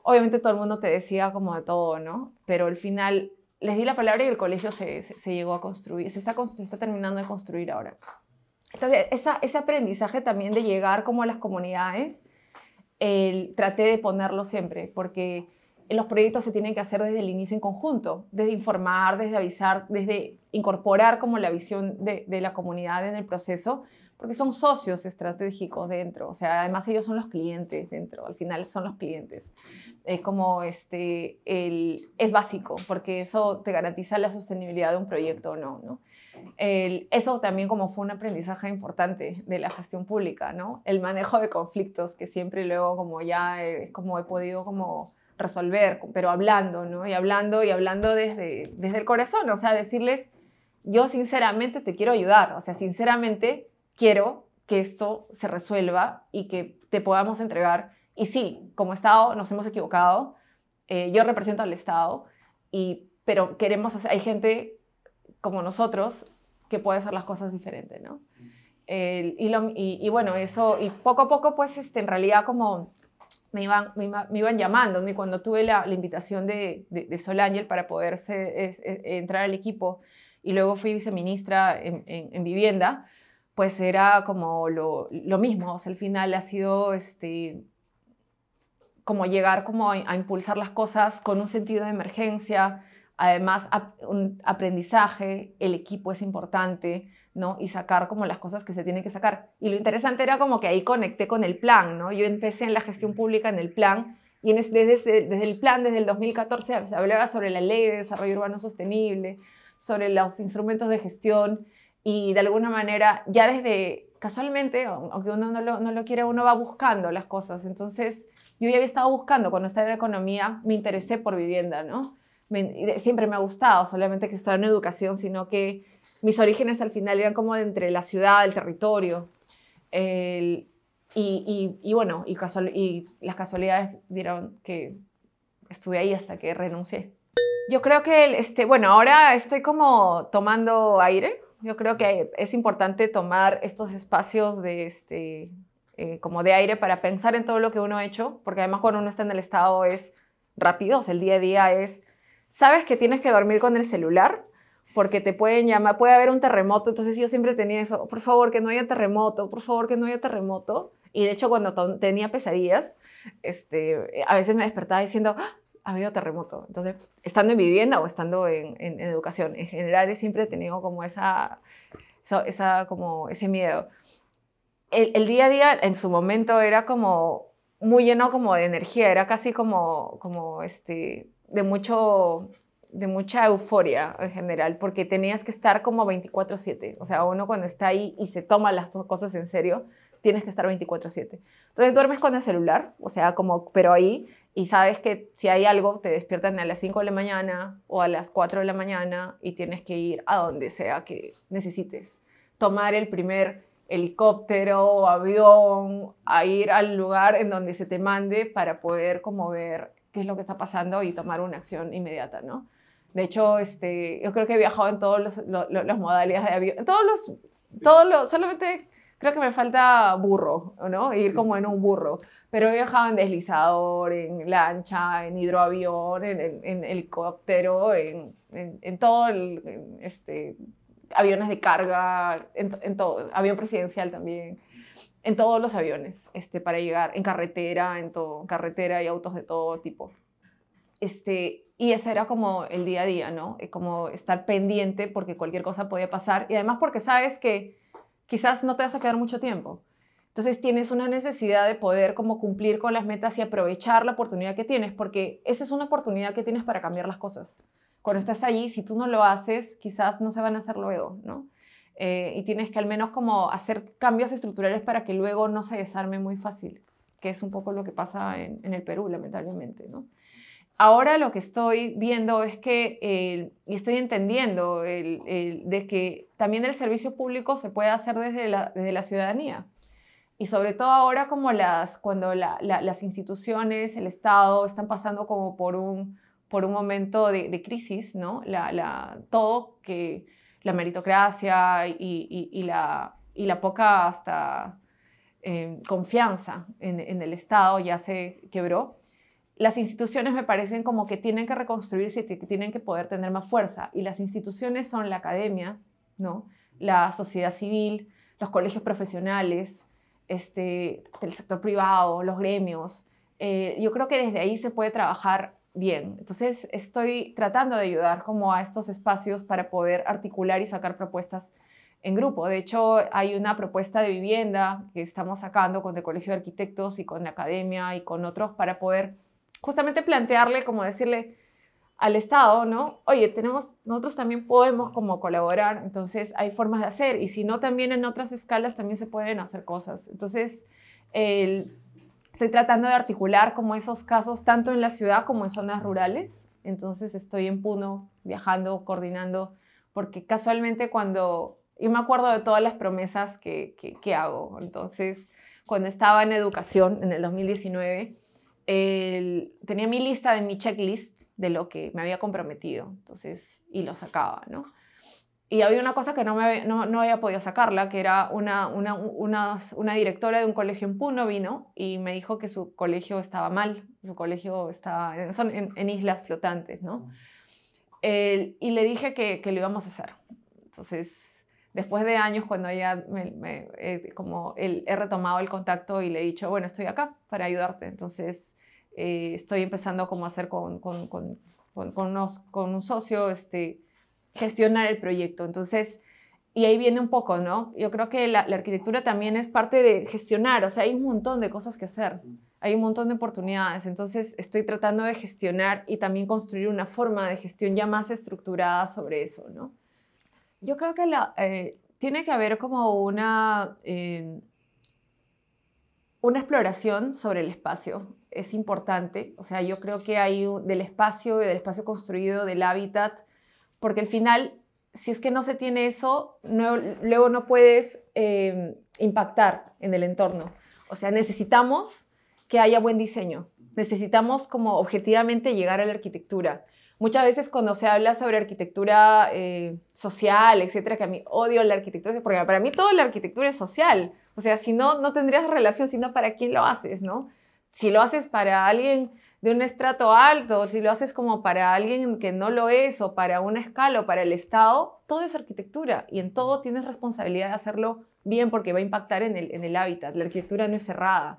Obviamente todo el mundo te decía como de todo, ¿no? Pero al final les di la palabra y el colegio se llegó a construir, se está terminando de construir ahora. Entonces, ese aprendizaje también de llegar como a las comunidades, traté de ponerlo siempre, porque los proyectos se tienen que hacer desde el inicio en conjunto, desde informar, desde avisar, desde incorporar como la visión de la comunidad en el proceso, porque son socios estratégicos dentro, o sea, además ellos son los clientes dentro, al final son los clientes. Es como, es básico, porque eso te garantiza la sostenibilidad de un proyecto o no, ¿no? Eso también como fue un aprendizaje importante de la gestión pública, ¿no? El manejo de conflictos, que siempre luego como ya como he podido como resolver, pero hablando, ¿no? Y hablando desde el corazón, o sea, decirles, yo sinceramente te quiero ayudar, o sea, sinceramente quiero que esto se resuelva y que te podamos entregar. Y sí, como Estado nos hemos equivocado, yo represento al Estado, pero hay gente como nosotros que puede hacer las cosas diferentes, ¿no? Y bueno, eso, y poco a poco, pues, en realidad como me iban llamando, ¿no? Y cuando tuve la invitación de Sol Ángel para poder entrar al equipo, y luego fui viceministra en vivienda, pues era como lo mismo, o sea, al final ha sido como llegar como a impulsar las cosas con un sentido de emergencia, además un aprendizaje, el equipo es importante, ¿no? Y sacar como las cosas que se tienen que sacar. Y lo interesante era como que ahí conecté con el plan, ¿no? Yo empecé en la gestión pública en el plan Y desde el plan, desde el 2014, se hablaba sobre la Ley de Desarrollo Urbano Sostenible, sobre los instrumentos de gestión y de alguna manera ya desde, casualmente, aunque uno no lo quiera, uno va buscando las cosas. Entonces, yo ya había estado buscando, cuando estaba en economía, me interesé por vivienda, ¿no? Siempre me ha gustado, solamente que estoy en educación, sino que mis orígenes al final eran como de entre la ciudad, el territorio. Bueno, y las casualidades dieron que estuve ahí hasta que renuncié. Yo creo que, bueno, ahora estoy como tomando aire. Yo creo que es importante tomar estos espacios de, como de aire para pensar en todo lo que uno ha hecho, porque además cuando uno está en el estado es rápido, o sea, el día a día es, sabes que tienes que dormir con el celular, porque te pueden llamar, puede haber un terremoto, entonces yo siempre tenía eso, por favor que no haya terremoto, por favor que no haya terremoto, y de hecho cuando tenía pesadillas, a veces me despertaba diciendo, ¡ah! Ha habido terremoto. Entonces, estando en vivienda o estando en educación, en general siempre he tenido como como ese miedo. El día a día en su momento era como muy lleno como de energía, era casi como de mucha euforia en general, porque tenías que estar como 24/7. O sea, uno cuando está ahí y se toma las cosas en serio, tienes que estar 24/7. Entonces duermes con el celular, o sea, pero ahí, y sabes que si hay algo, te despiertan a las 5 de la mañana o a las 4 de la mañana y tienes que ir a donde sea que necesites. Tomar el primer helicóptero o avión, a ir al lugar en donde se te mande para poder como ver qué es lo que está pasando y tomar una acción inmediata, ¿no? De hecho, yo creo que he viajado en todas las modalidades de avión, solamente creo que me falta burro, ¿no? Ir como en un burro, pero he viajado en deslizador, en lancha, en hidroavión, en helicóptero, en todo aviones de carga, en todo, avión presidencial también, en todos los aviones, para llegar, en carretera, en todo, carretera y autos de todo tipo. Y ese era como el día a día, ¿no? Como estar pendiente porque cualquier cosa podía pasar y además porque sabes que quizás no te vas a quedar mucho tiempo. Entonces tienes una necesidad de poder como cumplir con las metas y aprovechar la oportunidad que tienes, porque esa es una oportunidad que tienes para cambiar las cosas. Cuando estás allí, si tú no lo haces, quizás no se van a hacer luego, ¿no? Y tienes que al menos como hacer cambios estructurales para que luego no se desarme muy fácil, que es un poco lo que pasa en el Perú, lamentablemente, ¿no? Ahora lo que estoy viendo es que, y estoy entendiendo, de que también el servicio público se puede hacer desde la ciudadanía. Y sobre todo ahora como cuando las instituciones, el Estado están pasando como por un momento de crisis, ¿no? Todo que la meritocracia y la poca hasta confianza en el Estado ya se quebró. Las instituciones me parecen como que tienen que reconstruirse y que tienen que poder tener más fuerza. Y las instituciones son la academia, ¿no? La sociedad civil, los colegios profesionales, el sector privado, los gremios. Yo creo que desde ahí se puede trabajar bien. Entonces estoy tratando de ayudar como a estos espacios para poder articular y sacar propuestas en grupo. De hecho, hay una propuesta de vivienda que estamos sacando con el Colegio de Arquitectos y con la academia y con otros para poder justamente plantearle, como decirle al Estado, ¿no? Oye, nosotros también podemos como colaborar, entonces hay formas de hacer, y si no, también en otras escalas también se pueden hacer cosas. Entonces, estoy tratando de articular como esos casos, tanto en la ciudad como en zonas rurales. Entonces, estoy en Puno, viajando, coordinando, porque casualmente yo me acuerdo de todas las promesas que hago. Entonces, cuando estaba en educación, en el 2019, tenía mi lista de mi checklist de lo que me había comprometido, entonces, y lo sacaba, ¿no? Y había una cosa que no había podido sacarla, que era una directora de un colegio en Puno vino y me dijo que su colegio estaba mal, su colegio son en islas flotantes, ¿no? Y le dije que lo íbamos a hacer. Entonces, después de años, cuando ya he retomado el contacto y le he dicho, bueno, estoy acá para ayudarte. Entonces, estoy empezando como a hacer con un socio, gestionar el proyecto. Entonces, y ahí viene un poco, ¿no? Yo creo que la arquitectura también es parte de gestionar, o sea, hay un montón de cosas que hacer, hay un montón de oportunidades, entonces estoy tratando de gestionar y también construir una forma de gestión ya más estructurada sobre eso, ¿no? Yo creo que tiene que haber como una exploración sobre el espacio, es importante, o sea, yo creo que hay del espacio construido, del hábitat, porque al final, si es que no se tiene eso, luego no puedes impactar en el entorno. O sea, necesitamos que haya buen diseño. Necesitamos como objetivamente llegar a la arquitectura. Muchas veces cuando se habla sobre arquitectura social, etcétera, que a mí odio la arquitectura, porque para mí toda la arquitectura es social. O sea, si no, no tendrías relación, sino para quién lo haces, ¿no? Si lo haces para alguien de un estrato alto, si lo haces como para alguien que no lo es, o para una escala, o para el Estado, todo es arquitectura y en todo tienes responsabilidad de hacerlo bien porque va a impactar en el hábitat. La arquitectura no es cerrada,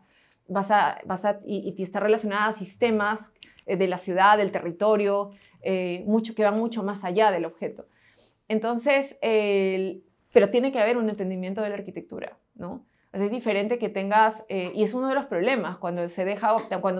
y está relacionada a sistemas de la ciudad, del territorio, que van mucho más allá del objeto. Entonces, pero tiene que haber un entendimiento de la arquitectura, ¿no? Es diferente que tengas, y es uno de los problemas, cuando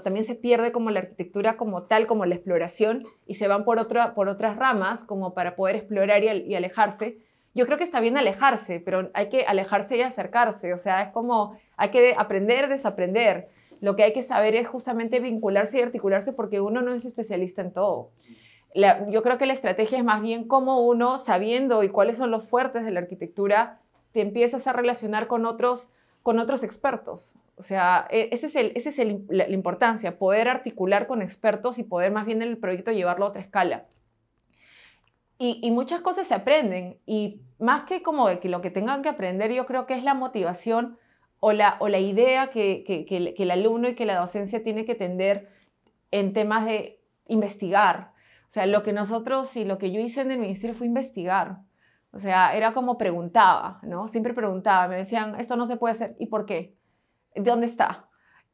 también se pierde como la arquitectura como tal, como la exploración, y se van por otras ramas como para poder explorar y alejarse. Yo creo que está bien alejarse, pero hay que alejarse y acercarse, o sea, es como hay que aprender, desaprender. Lo que hay que saber es justamente vincularse y articularse porque uno no es especialista en todo. Yo creo que la estrategia es más bien cómo uno, sabiendo y cuáles son los fuertes de la arquitectura, te empiezas a relacionar con otros expertos. O sea, esa es la importancia, poder articular con expertos y poder más bien el proyecto llevarlo a otra escala. Y muchas cosas se aprenden, y más que como de que lo que tengan que aprender, yo creo que es la motivación o la idea que el alumno y que la docencia tiene que tender en temas de investigar. O sea, lo que nosotros y lo que yo hice en el ministerio fue investigar. O sea, era como preguntaba, ¿no? Siempre preguntaba, me decían, esto no se puede hacer, ¿y por qué? ¿De dónde está?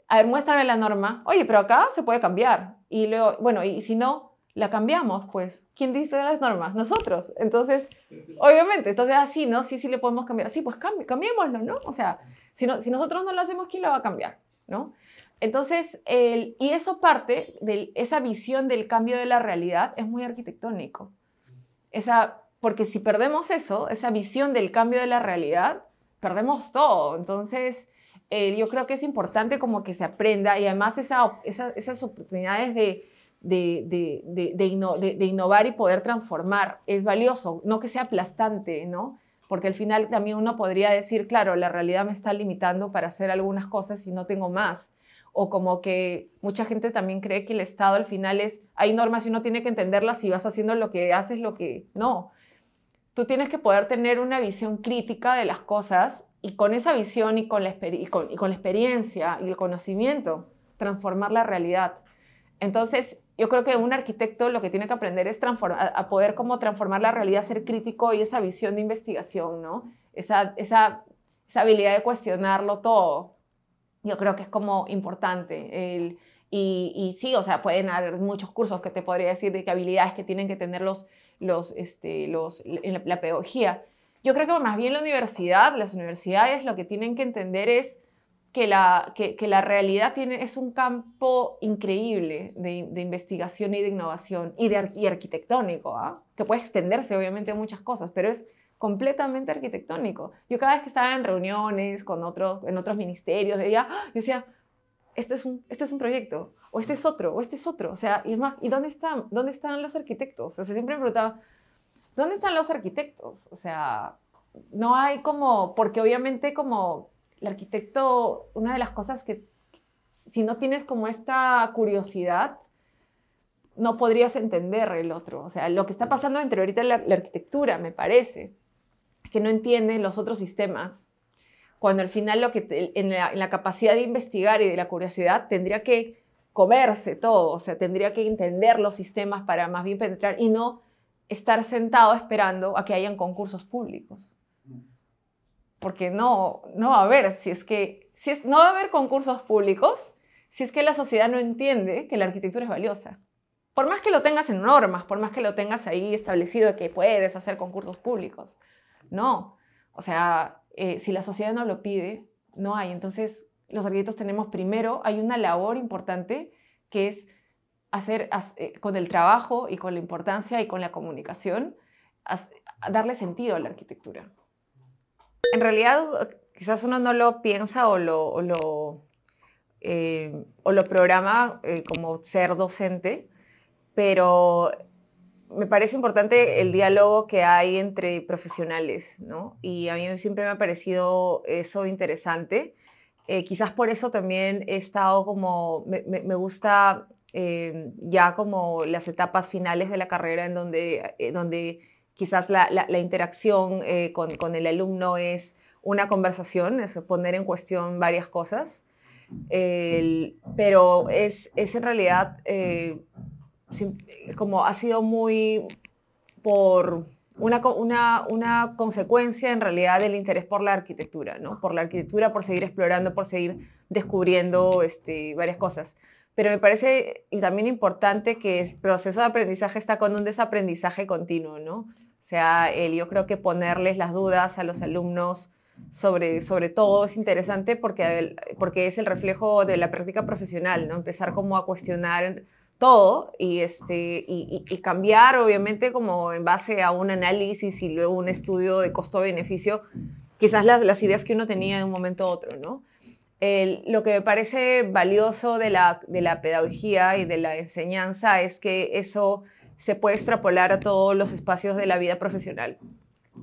A ver, muéstrame la norma. Oye, pero acá se puede cambiar. Y luego, bueno, y si no, la cambiamos, pues. ¿Quién dice las normas? Nosotros. Entonces, obviamente, entonces así, ¿no? Sí, sí le podemos cambiar. Sí, pues cambiémoslo, ¿no? O sea, si nosotros no lo hacemos, ¿quién lo va a cambiar? ¿No? Entonces, y eso parte de esa visión del cambio de la realidad es muy arquitectónico. Porque si perdemos eso, esa visión del cambio de la realidad, perdemos todo. Entonces, yo creo que es importante como que se aprenda, y además esas oportunidades de innovar y poder transformar es valioso, no que sea aplastante, ¿no? Porque al final también uno podría decir, claro, la realidad me está limitando para hacer algunas cosas y no tengo más. O como que mucha gente también cree que el Estado al final hay normas y uno tiene que entenderlas y vas haciendo lo que haces, no. Tú tienes que poder tener una visión crítica de las cosas y con esa visión y con la experiencia y el conocimiento transformar la realidad. Entonces, yo creo que un arquitecto lo que tiene que aprender es a poder como transformar la realidad, ser crítico y esa visión de investigación, ¿no? Esa habilidad de cuestionarlo todo. Yo creo que es como importante. Y sí, o sea, pueden haber muchos cursos que te podría decir de qué habilidades que tienen que tener en la pedagogía. Yo creo que más bien las universidades lo que tienen que entender es que la realidad es un campo increíble de investigación y de innovación y arquitectónico, ¿eh? Que puede extenderse obviamente a muchas cosas, pero es completamente arquitectónico. Yo cada vez que estaba en reuniones en otros ministerios, yo decía, este es un proyecto, o este es otro, o sea, y más, ¿y dónde están los arquitectos? O sea, siempre me preguntaba, ¿dónde están los arquitectos? O sea, no hay porque obviamente como el arquitecto, una de las cosas que, si no tienes como esta curiosidad, no podrías entender el otro. O sea, lo que está pasando entre ahorita la arquitectura, me parece, que no entiende los otros sistemas, cuando al final en la capacidad de investigar y de la curiosidad tendría que comerse todo, o sea, tendría que entender los sistemas para más bien penetrar y no estar sentado esperando a que hayan concursos públicos. Porque no va a haber, no va a haber concursos públicos si es que la sociedad no entiende que la arquitectura es valiosa. Por más que lo tengas en normas, por más que lo tengas ahí establecido que puedes hacer concursos públicos, No, o sea, si la sociedad no lo pide, no hay. Entonces, los arquitectos tenemos primero, hay una labor importante que es con el trabajo y con la importancia y con la comunicación, darle sentido a la arquitectura. En realidad, quizás uno no lo piensa o lo programa como ser docente, pero me parece importante el diálogo que hay entre profesionales, ¿no? Y a mí siempre me ha parecido eso interesante. Quizás por eso también he estado como, me gusta ya como las etapas finales de la carrera en donde quizás la interacción con el alumno es una conversación, es poner en cuestión varias cosas, pero es en realidad como ha sido muy por una consecuencia en realidad del interés por la arquitectura, ¿no? Por la arquitectura, por seguir explorando, por seguir descubriendo varias cosas. Pero me parece y también importante que el proceso de aprendizaje está con un desaprendizaje continuo, ¿no? O sea, yo creo que ponerles las dudas a los alumnos sobre todo es interesante porque es el reflejo de la práctica profesional, ¿no? Empezar como a cuestionar todo y cambiar, obviamente, como en base a un análisis y luego un estudio de costo-beneficio, quizás las ideas que uno tenía de un momento a otro, ¿no? Lo que me parece valioso de la pedagogía y de la enseñanza es que eso se puede extrapolar a todos los espacios de la vida profesional,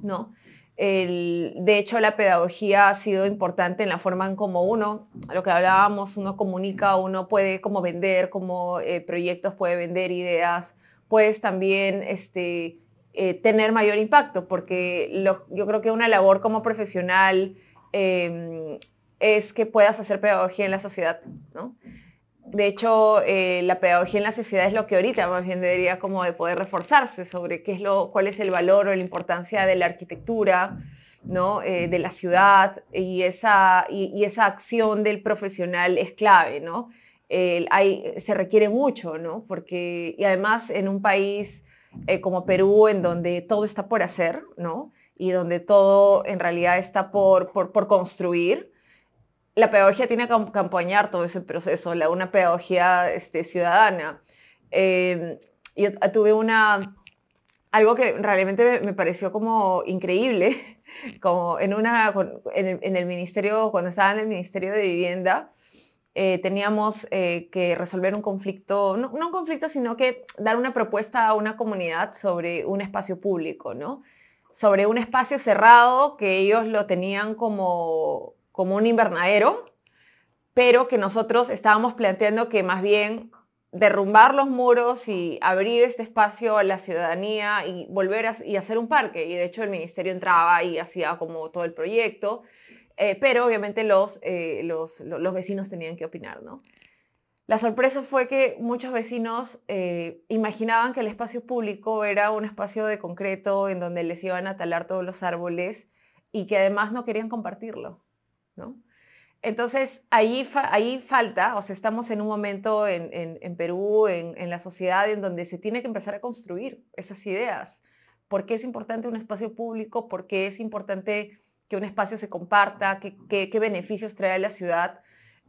¿no? De hecho, la pedagogía ha sido importante en la forma en cómo uno, lo que hablábamos, uno comunica, uno puede como vender, como proyectos, puede vender ideas, puedes también tener mayor impacto, porque yo creo que una labor como profesional es que puedas hacer pedagogía en la sociedad, ¿no? De hecho, la pedagogía en la sociedad es lo que ahorita más bien debería como de poder reforzarse sobre cuál es el valor o la importancia de la arquitectura, ¿no? De la ciudad y esa acción del profesional es clave, ¿no? Se requiere mucho, ¿no? Y además en un país como Perú, en donde todo está por hacer, ¿no? Y donde todo en realidad está por construir, la pedagogía tiene que acompañar todo ese proceso, una pedagogía ciudadana. Yo tuve algo que realmente me pareció como increíble, como en el ministerio, cuando estaba en el Ministerio de Vivienda, teníamos que resolver un conflicto, no un conflicto, sino que dar una propuesta a una comunidad sobre un espacio público, ¿no? Sobre un espacio cerrado que ellos lo tenían como un invernadero, pero que nosotros estábamos planteando que más bien derrumbar los muros y abrir este espacio a la ciudadanía y y hacer un parque. Y de hecho el ministerio entraba y hacía como todo el proyecto, pero obviamente los vecinos tenían que opinar, ¿no? La sorpresa fue que muchos vecinos imaginaban que el espacio público era un espacio de concreto en donde les iban a talar todos los árboles y que además no querían compartirlo, ¿no? Entonces, ahí falta, o sea, estamos en un momento en Perú, en la sociedad, en donde se tiene que empezar a construir esas ideas. ¿Por qué es importante un espacio público? ¿Por qué es importante que un espacio se comparta? ¿Qué beneficios trae a la ciudad?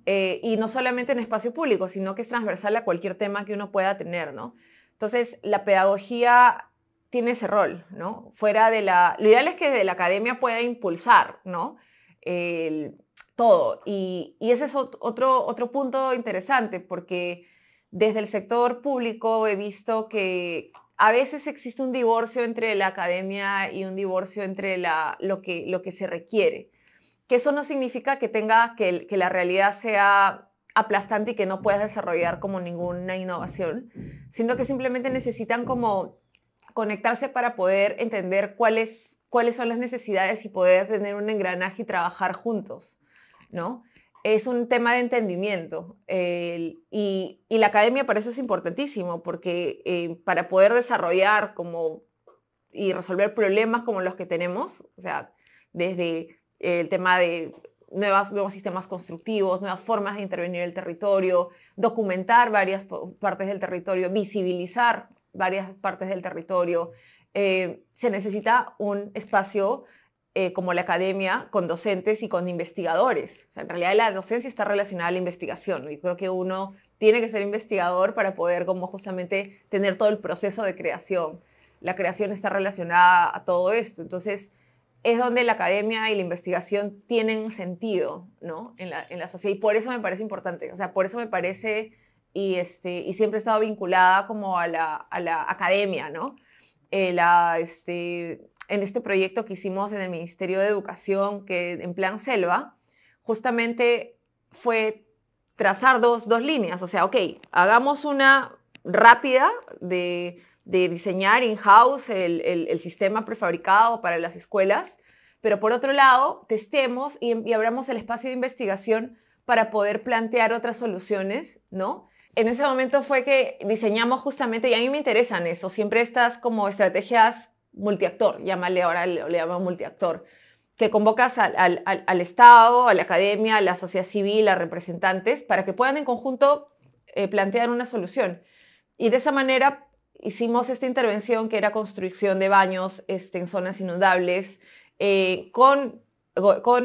Y no solamente en espacio público, sino que es transversal a cualquier tema que uno pueda tener, ¿no? Entonces, la pedagogía tiene ese rol, ¿no? Lo ideal es que de la academia pueda impulsar, ¿no? Todo. Y ese es otro punto interesante, porque desde el sector público he visto que a veces existe un divorcio entre la academia y un divorcio entre lo que se requiere. Que eso no significa que la realidad sea aplastante y que no puedas desarrollar como ninguna innovación, sino que simplemente necesitan como conectarse para poder entender cuáles son las necesidades y poder tener un engranaje y trabajar juntos, ¿no? Es un tema de entendimiento y la academia para eso es importantísimo, porque para poder desarrollar y resolver problemas como los que tenemos, o sea, desde el tema de nuevos sistemas constructivos, nuevas formas de intervenir el territorio, documentar varias partes del territorio, visibilizar varias partes del territorio. Se necesita un espacio como la academia, con docentes y con investigadores. O sea, en realidad la docencia está relacionada a la investigación, ¿no? Y creo que uno tiene que ser investigador para poder como justamente tener todo el proceso de creación. La creación está relacionada a todo esto. Entonces, es donde la academia y la investigación tienen sentido, ¿no? En la sociedad. Y por eso me parece importante. O sea, por eso me parece, y siempre he estado vinculada como a la academia, ¿no? En este proyecto que hicimos en el Ministerio de Educación, que en Plan Selva, justamente fue trazar dos líneas. O sea, ok, hagamos una rápida de diseñar in-house el sistema prefabricado para las escuelas, pero por otro lado, testemos y abramos el espacio de investigación para poder plantear otras soluciones, ¿no? En ese momento fue que diseñamos justamente, y a mí me interesan eso, siempre estas como estrategias multiactor, llámale ahora, le llaman multiactor, que convocas al Estado, a la academia, a la sociedad civil, a representantes, para que puedan en conjunto plantear una solución. Y de esa manera hicimos esta intervención que era construcción de baños en zonas inundables, con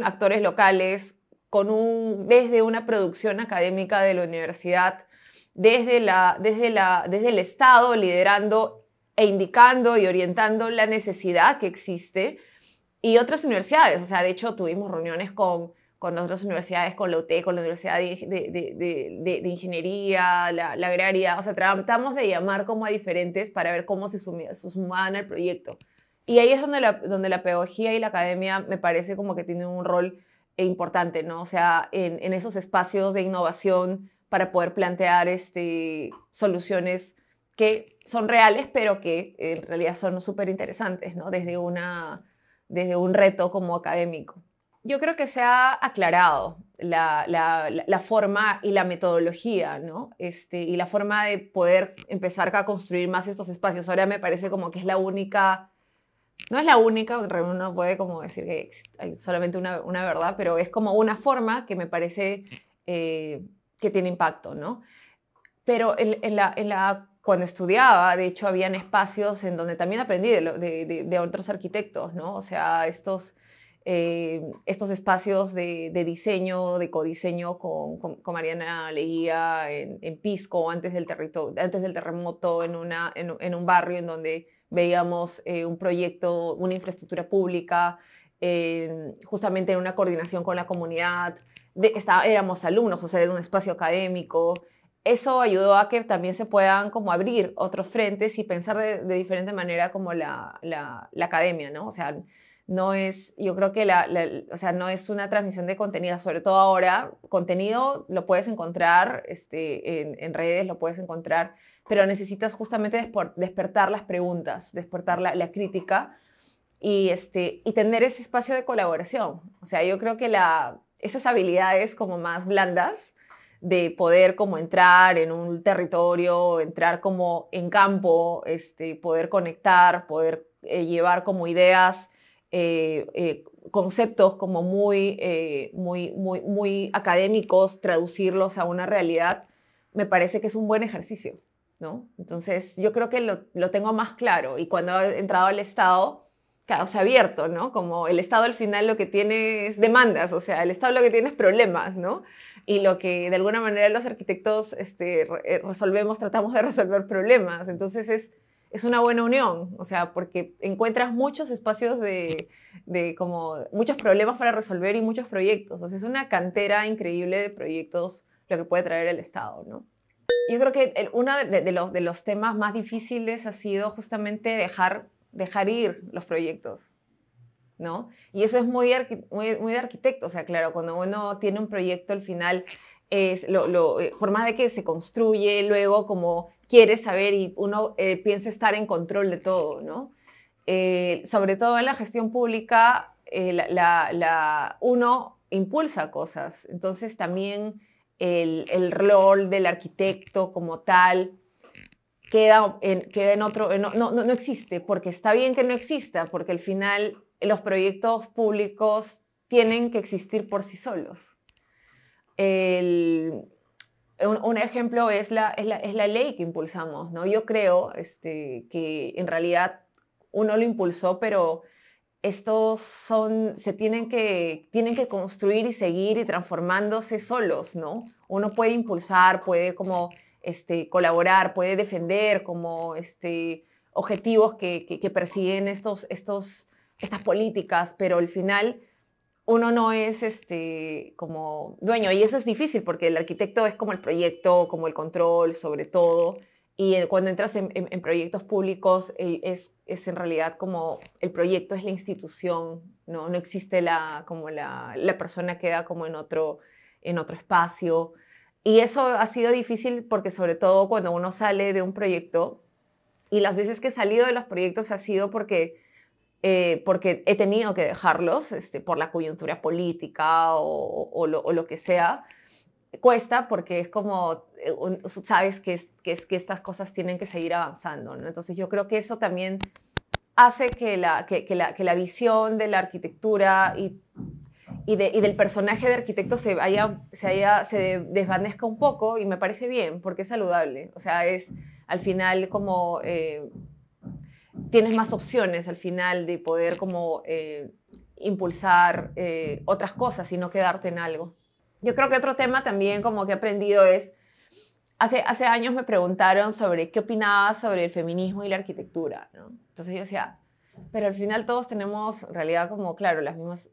actores locales, desde una producción académica de la universidad, desde el Estado liderando e indicando y orientando la necesidad que existe, y otras universidades. O sea, de hecho tuvimos reuniones con otras universidades, con la UTEC, con la Universidad de Ingeniería, la Agraria. O sea, tratamos de llamar como a diferentes para ver cómo se sumaban al proyecto. Y ahí es donde la pedagogía y la academia me parece como que tienen un rol importante, ¿no? O sea, en esos espacios de innovación para poder plantear soluciones que son reales, pero que en realidad son súper interesantes, ¿no? Desde un reto como académico. Yo creo que se ha aclarado la forma y la metodología, ¿no? Y la forma de poder empezar a construir más estos espacios. Ahora me parece como que es la única, no es la única, uno puede como decir que hay solamente una verdad, pero es como una forma que me parece que tiene impacto, ¿no? Pero cuando estudiaba, de hecho, habían espacios en donde también aprendí de otros arquitectos, ¿no? O sea, estos espacios de diseño, de codiseño con Mariana Leía en Pisco, antes del terremoto, en un barrio en donde veíamos un proyecto, una infraestructura pública, justamente en una coordinación con la comunidad. Éramos alumnos, o sea, era un espacio académico. Eso ayudó a que también se puedan como abrir otros frentes y pensar de diferente manera como la academia, ¿no? O sea, yo creo que o sea, no es una transmisión de contenido, sobre todo ahora, contenido lo puedes encontrar en redes, lo puedes encontrar, pero necesitas justamente despertar las preguntas, despertar la crítica y tener ese espacio de colaboración. O sea, yo creo que esas habilidades como más blandas, de poder como entrar en un territorio, entrar como en campo, poder conectar, poder llevar como ideas, conceptos como muy académicos, traducirlos a una realidad, me parece que es un buen ejercicio, ¿no? Entonces, yo creo que lo tengo más claro. Y cuando he entrado al Estado, claro, se ha abierto, ¿no? Como el Estado al final lo que tiene es demandas, o sea, el Estado lo que tiene es problemas, ¿no? Y lo que de alguna manera los arquitectos tratamos de resolver problemas. Entonces es una buena unión, o sea, porque encuentras muchos espacios como muchos problemas para resolver y muchos proyectos. O sea, es una cantera increíble de proyectos lo que puede traer el Estado, ¿no? Yo creo que uno de los temas más difíciles ha sido justamente dejar ir los proyectos, ¿no? Y eso es muy de arquitecto. O sea, claro, cuando uno tiene un proyecto, al final, por más de que se construye, luego como quiere saber y uno piensa estar en control de todo, ¿no? Sobre todo en la gestión pública, uno impulsa cosas. Entonces también el rol del arquitecto como tal queda en otro, no existe, porque está bien que no exista, porque al final los proyectos públicos tienen que existir por sí solos. Un ejemplo es la ley que impulsamos, ¿no? Yo creo que en realidad uno lo impulsó, pero tienen que construir y seguir y transformándose solos, ¿no? Uno puede impulsar, puede como colaborar, puede defender como objetivos que persiguen estas políticas, pero al final uno no es como dueño. Y eso es difícil porque el arquitecto es como el proyecto, como el control sobre todo. Y cuando entras en proyectos públicos, es en realidad como el proyecto es la institución, ¿no? No existe como la persona queda como en otro espacio. Y eso ha sido difícil porque sobre todo cuando uno sale de un proyecto, y las veces que he salido de los proyectos ha sido porque he tenido que dejarlos por la coyuntura política o lo que sea. Cuesta porque es como, sabes que estas cosas tienen que seguir avanzando, ¿no? Entonces yo creo que eso también hace que la visión de la arquitectura y del personaje de arquitecto se desvanezca un poco, y me parece bien porque es saludable. O sea, es al final como tienes más opciones al final de poder como impulsar otras cosas y no quedarte en algo. Yo creo que otro tema también como que he aprendido es, hace años me preguntaron sobre qué opinaba sobre el feminismo y la arquitectura, ¿no? Entonces yo decía, pero al final todos tenemos en realidad como, claro, las mismas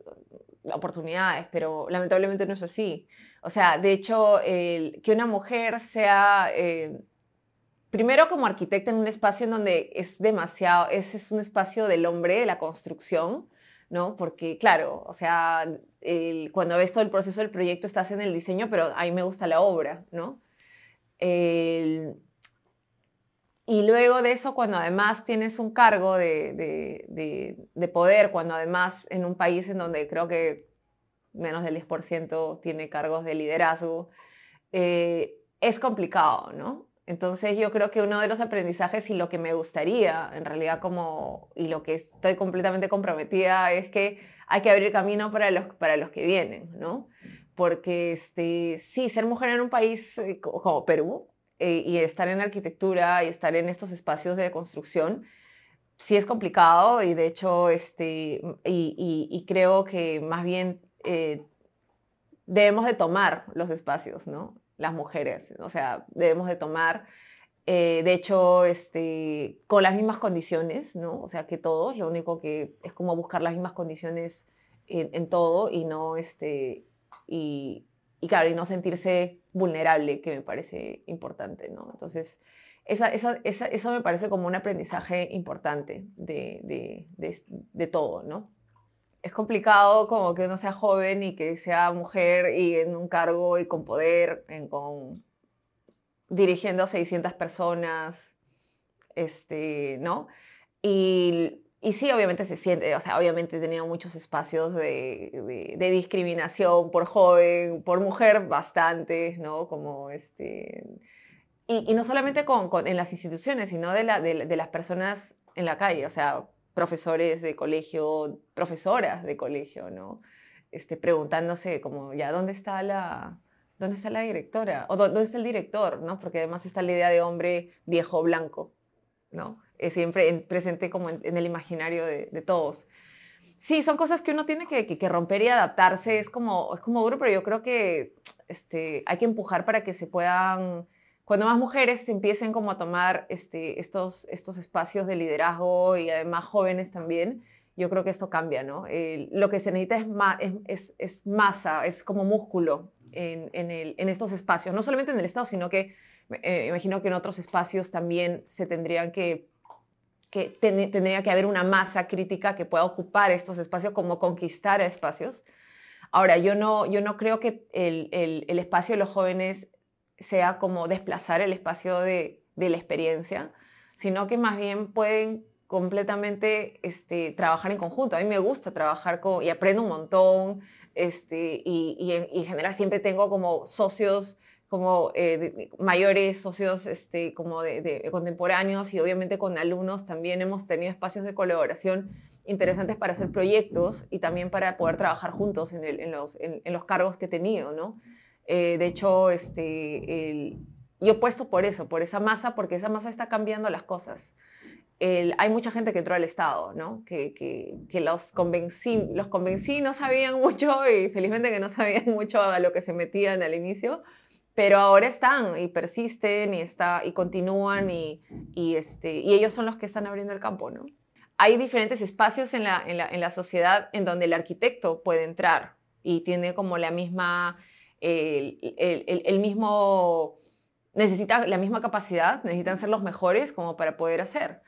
oportunidades, pero lamentablemente no es así. O sea, de hecho, que una mujer sea primero como arquitecta en un espacio en donde es demasiado, es un espacio del hombre, de la construcción, ¿no? Porque claro, o sea, cuando ves todo el proceso del proyecto estás en el diseño, pero a mí me gusta la obra, ¿no? El- y luego de eso, cuando además tienes un cargo de poder, cuando además en un país en donde creo que menos del 10% tiene cargos de liderazgo, es complicado, ¿no? Entonces yo creo que uno de los aprendizajes y lo que me gustaría, en realidad como, y lo que estoy completamente comprometida es que hay que abrir camino para los que vienen, ¿no? Porque sí, ser mujer en un país como Perú y estar en arquitectura y estar en estos espacios de construcción, sí es complicado y de hecho, y creo que más bien debemos de tomar los espacios, ¿no? Las mujeres, o sea, debemos de tomar, de hecho, con las mismas condiciones, ¿no? O sea, que todos, lo único que es como buscar las mismas condiciones en todo y no, y, y claro, y no sentirse vulnerable, que me parece importante, ¿no? Entonces, eso me parece como un aprendizaje importante de todo, ¿no? Es complicado como que uno sea joven y que sea mujer y en un cargo y con poder, dirigiendo a 600 personas, ¿no? Y sí, obviamente se siente, o sea, obviamente he tenido muchos espacios de discriminación por joven, por mujer, bastantes, ¿no? Como y no solamente en las instituciones, sino de las personas en la calle, o sea, profesores de colegio, profesoras de colegio, ¿no? Preguntándose como, ya, dónde está la directora? ¿O dónde está el director? ¿No? Porque además está la idea de hombre viejo blanco, ¿no? Es siempre presente como en el imaginario de todos. Sí, son cosas que uno tiene que romper y adaptarse. Es como duro, pero yo creo que hay que empujar para que se puedan, cuando más mujeres empiecen como a tomar estos espacios de liderazgo y además jóvenes también, yo creo que esto cambia, ¿no? Lo que se necesita es masa, es como músculo en estos espacios, no solamente en el Estado, sino que imagino que en otros espacios también se tendrían tendría que haber una masa crítica que pueda ocupar estos espacios, como conquistar espacios. Ahora, yo no creo que el espacio de los jóvenes sea como desplazar el espacio de la experiencia, sino que más bien pueden completamente trabajar en conjunto. A mí me gusta trabajar y aprendo un montón, y en general siempre tengo como socios como mayores, socios como de contemporáneos, y obviamente con alumnos también hemos tenido espacios de colaboración interesantes para hacer proyectos y también para poder trabajar juntos en los cargos que he tenido, ¿no? De hecho, yo he puesto por eso, por esa masa, porque esa masa está cambiando las cosas. hay mucha gente que entró al Estado, ¿no? Que los convencí, no sabían mucho y felizmente que no sabían mucho a lo que se metían al inicio, pero ahora están y persisten y continúan y ellos son los que están abriendo el campo, ¿no? Hay diferentes espacios en la sociedad en donde el arquitecto puede entrar y tiene como la misma, el mismo, necesita la misma capacidad, necesitan ser los mejores como para poder hacer.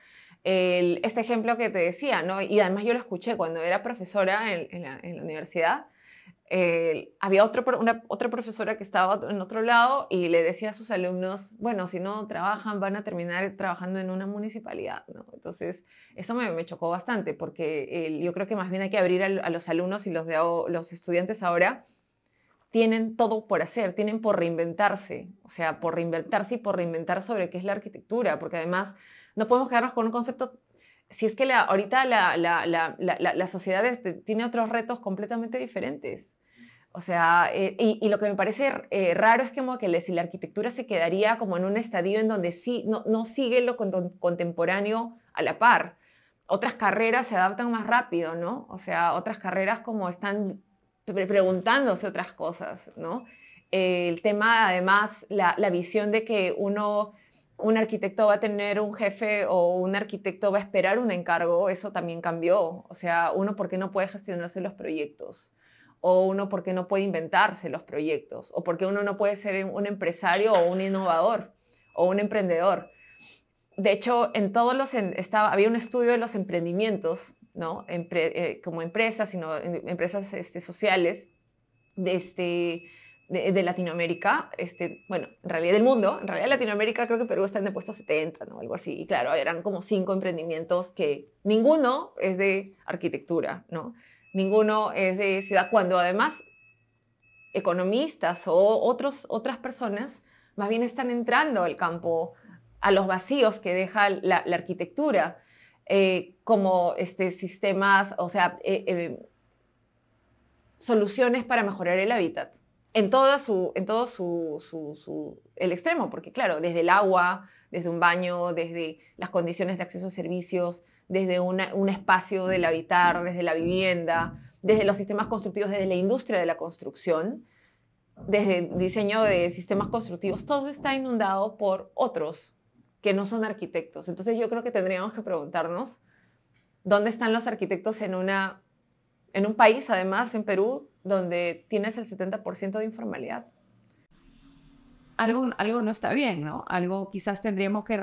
Este ejemplo que te decía, ¿no? Y además yo lo escuché cuando era profesora en la universidad. Había otra profesora que estaba en otro lado y le decía a sus alumnos, bueno, si no trabajan, van a terminar trabajando en una municipalidad, ¿no? Entonces, eso me chocó bastante porque yo creo que más bien hay que abrir a los alumnos y los estudiantes ahora tienen todo por hacer, tienen por reinventarse, o sea, por reinventarse y por reinventar sobre qué es la arquitectura, porque además no podemos quedarnos con un concepto, si es que ahorita la sociedad tiene otros retos completamente diferentes. O sea, y lo que me parece raro es como que si la arquitectura se quedaría como en un estadio en donde sí, no sigue lo contemporáneo a la par. Otras carreras se adaptan más rápido, ¿no? O sea, otras carreras como están preguntándose otras cosas, ¿no? El tema, además, la visión de que un arquitecto va a tener un jefe o un arquitecto va a esperar un encargo, eso también cambió. O sea, uno, ¿por qué no puede gestionarse los proyectos? O uno, ¿por qué no puede inventarse los proyectos? O ¿por qué uno no puede ser un empresario o un innovador o un emprendedor? De hecho, había un estudio de los emprendimientos, ¿no? Como empresas, sino empresas sociales de Latinoamérica, bueno, en realidad del mundo, en realidad Latinoamérica creo que Perú está en el puesto 70, ¿no? Algo así. Y claro, eran como 5 emprendimientos que ninguno es de arquitectura, ¿no? Ninguno es de ciudad, cuando además economistas o otras personas más bien están entrando al campo, a los vacíos que deja la arquitectura, como sistemas, o sea, soluciones para mejorar el hábitat en todo el extremo, porque claro, desde el agua, desde un baño, desde las condiciones de acceso a servicios, desde un espacio del habitar, desde la vivienda, desde los sistemas constructivos, desde la industria de la construcción, desde el diseño de sistemas constructivos, todo está inundado por otros que no son arquitectos. Entonces yo creo que tendríamos que preguntarnos dónde están los arquitectos en un país, además, en Perú, donde tienes el 70% de informalidad. Algo no está bien, ¿no? Algo quizás tendríamos que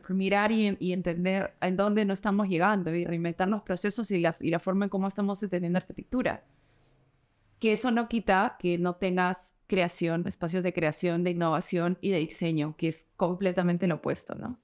mirar y entender en dónde no estamos llegando y reinventar los procesos y la forma en cómo estamos entendiendo arquitectura. Que eso no quita que no tengas creación, espacios de creación, de innovación y de diseño, que es completamente lo opuesto, ¿no?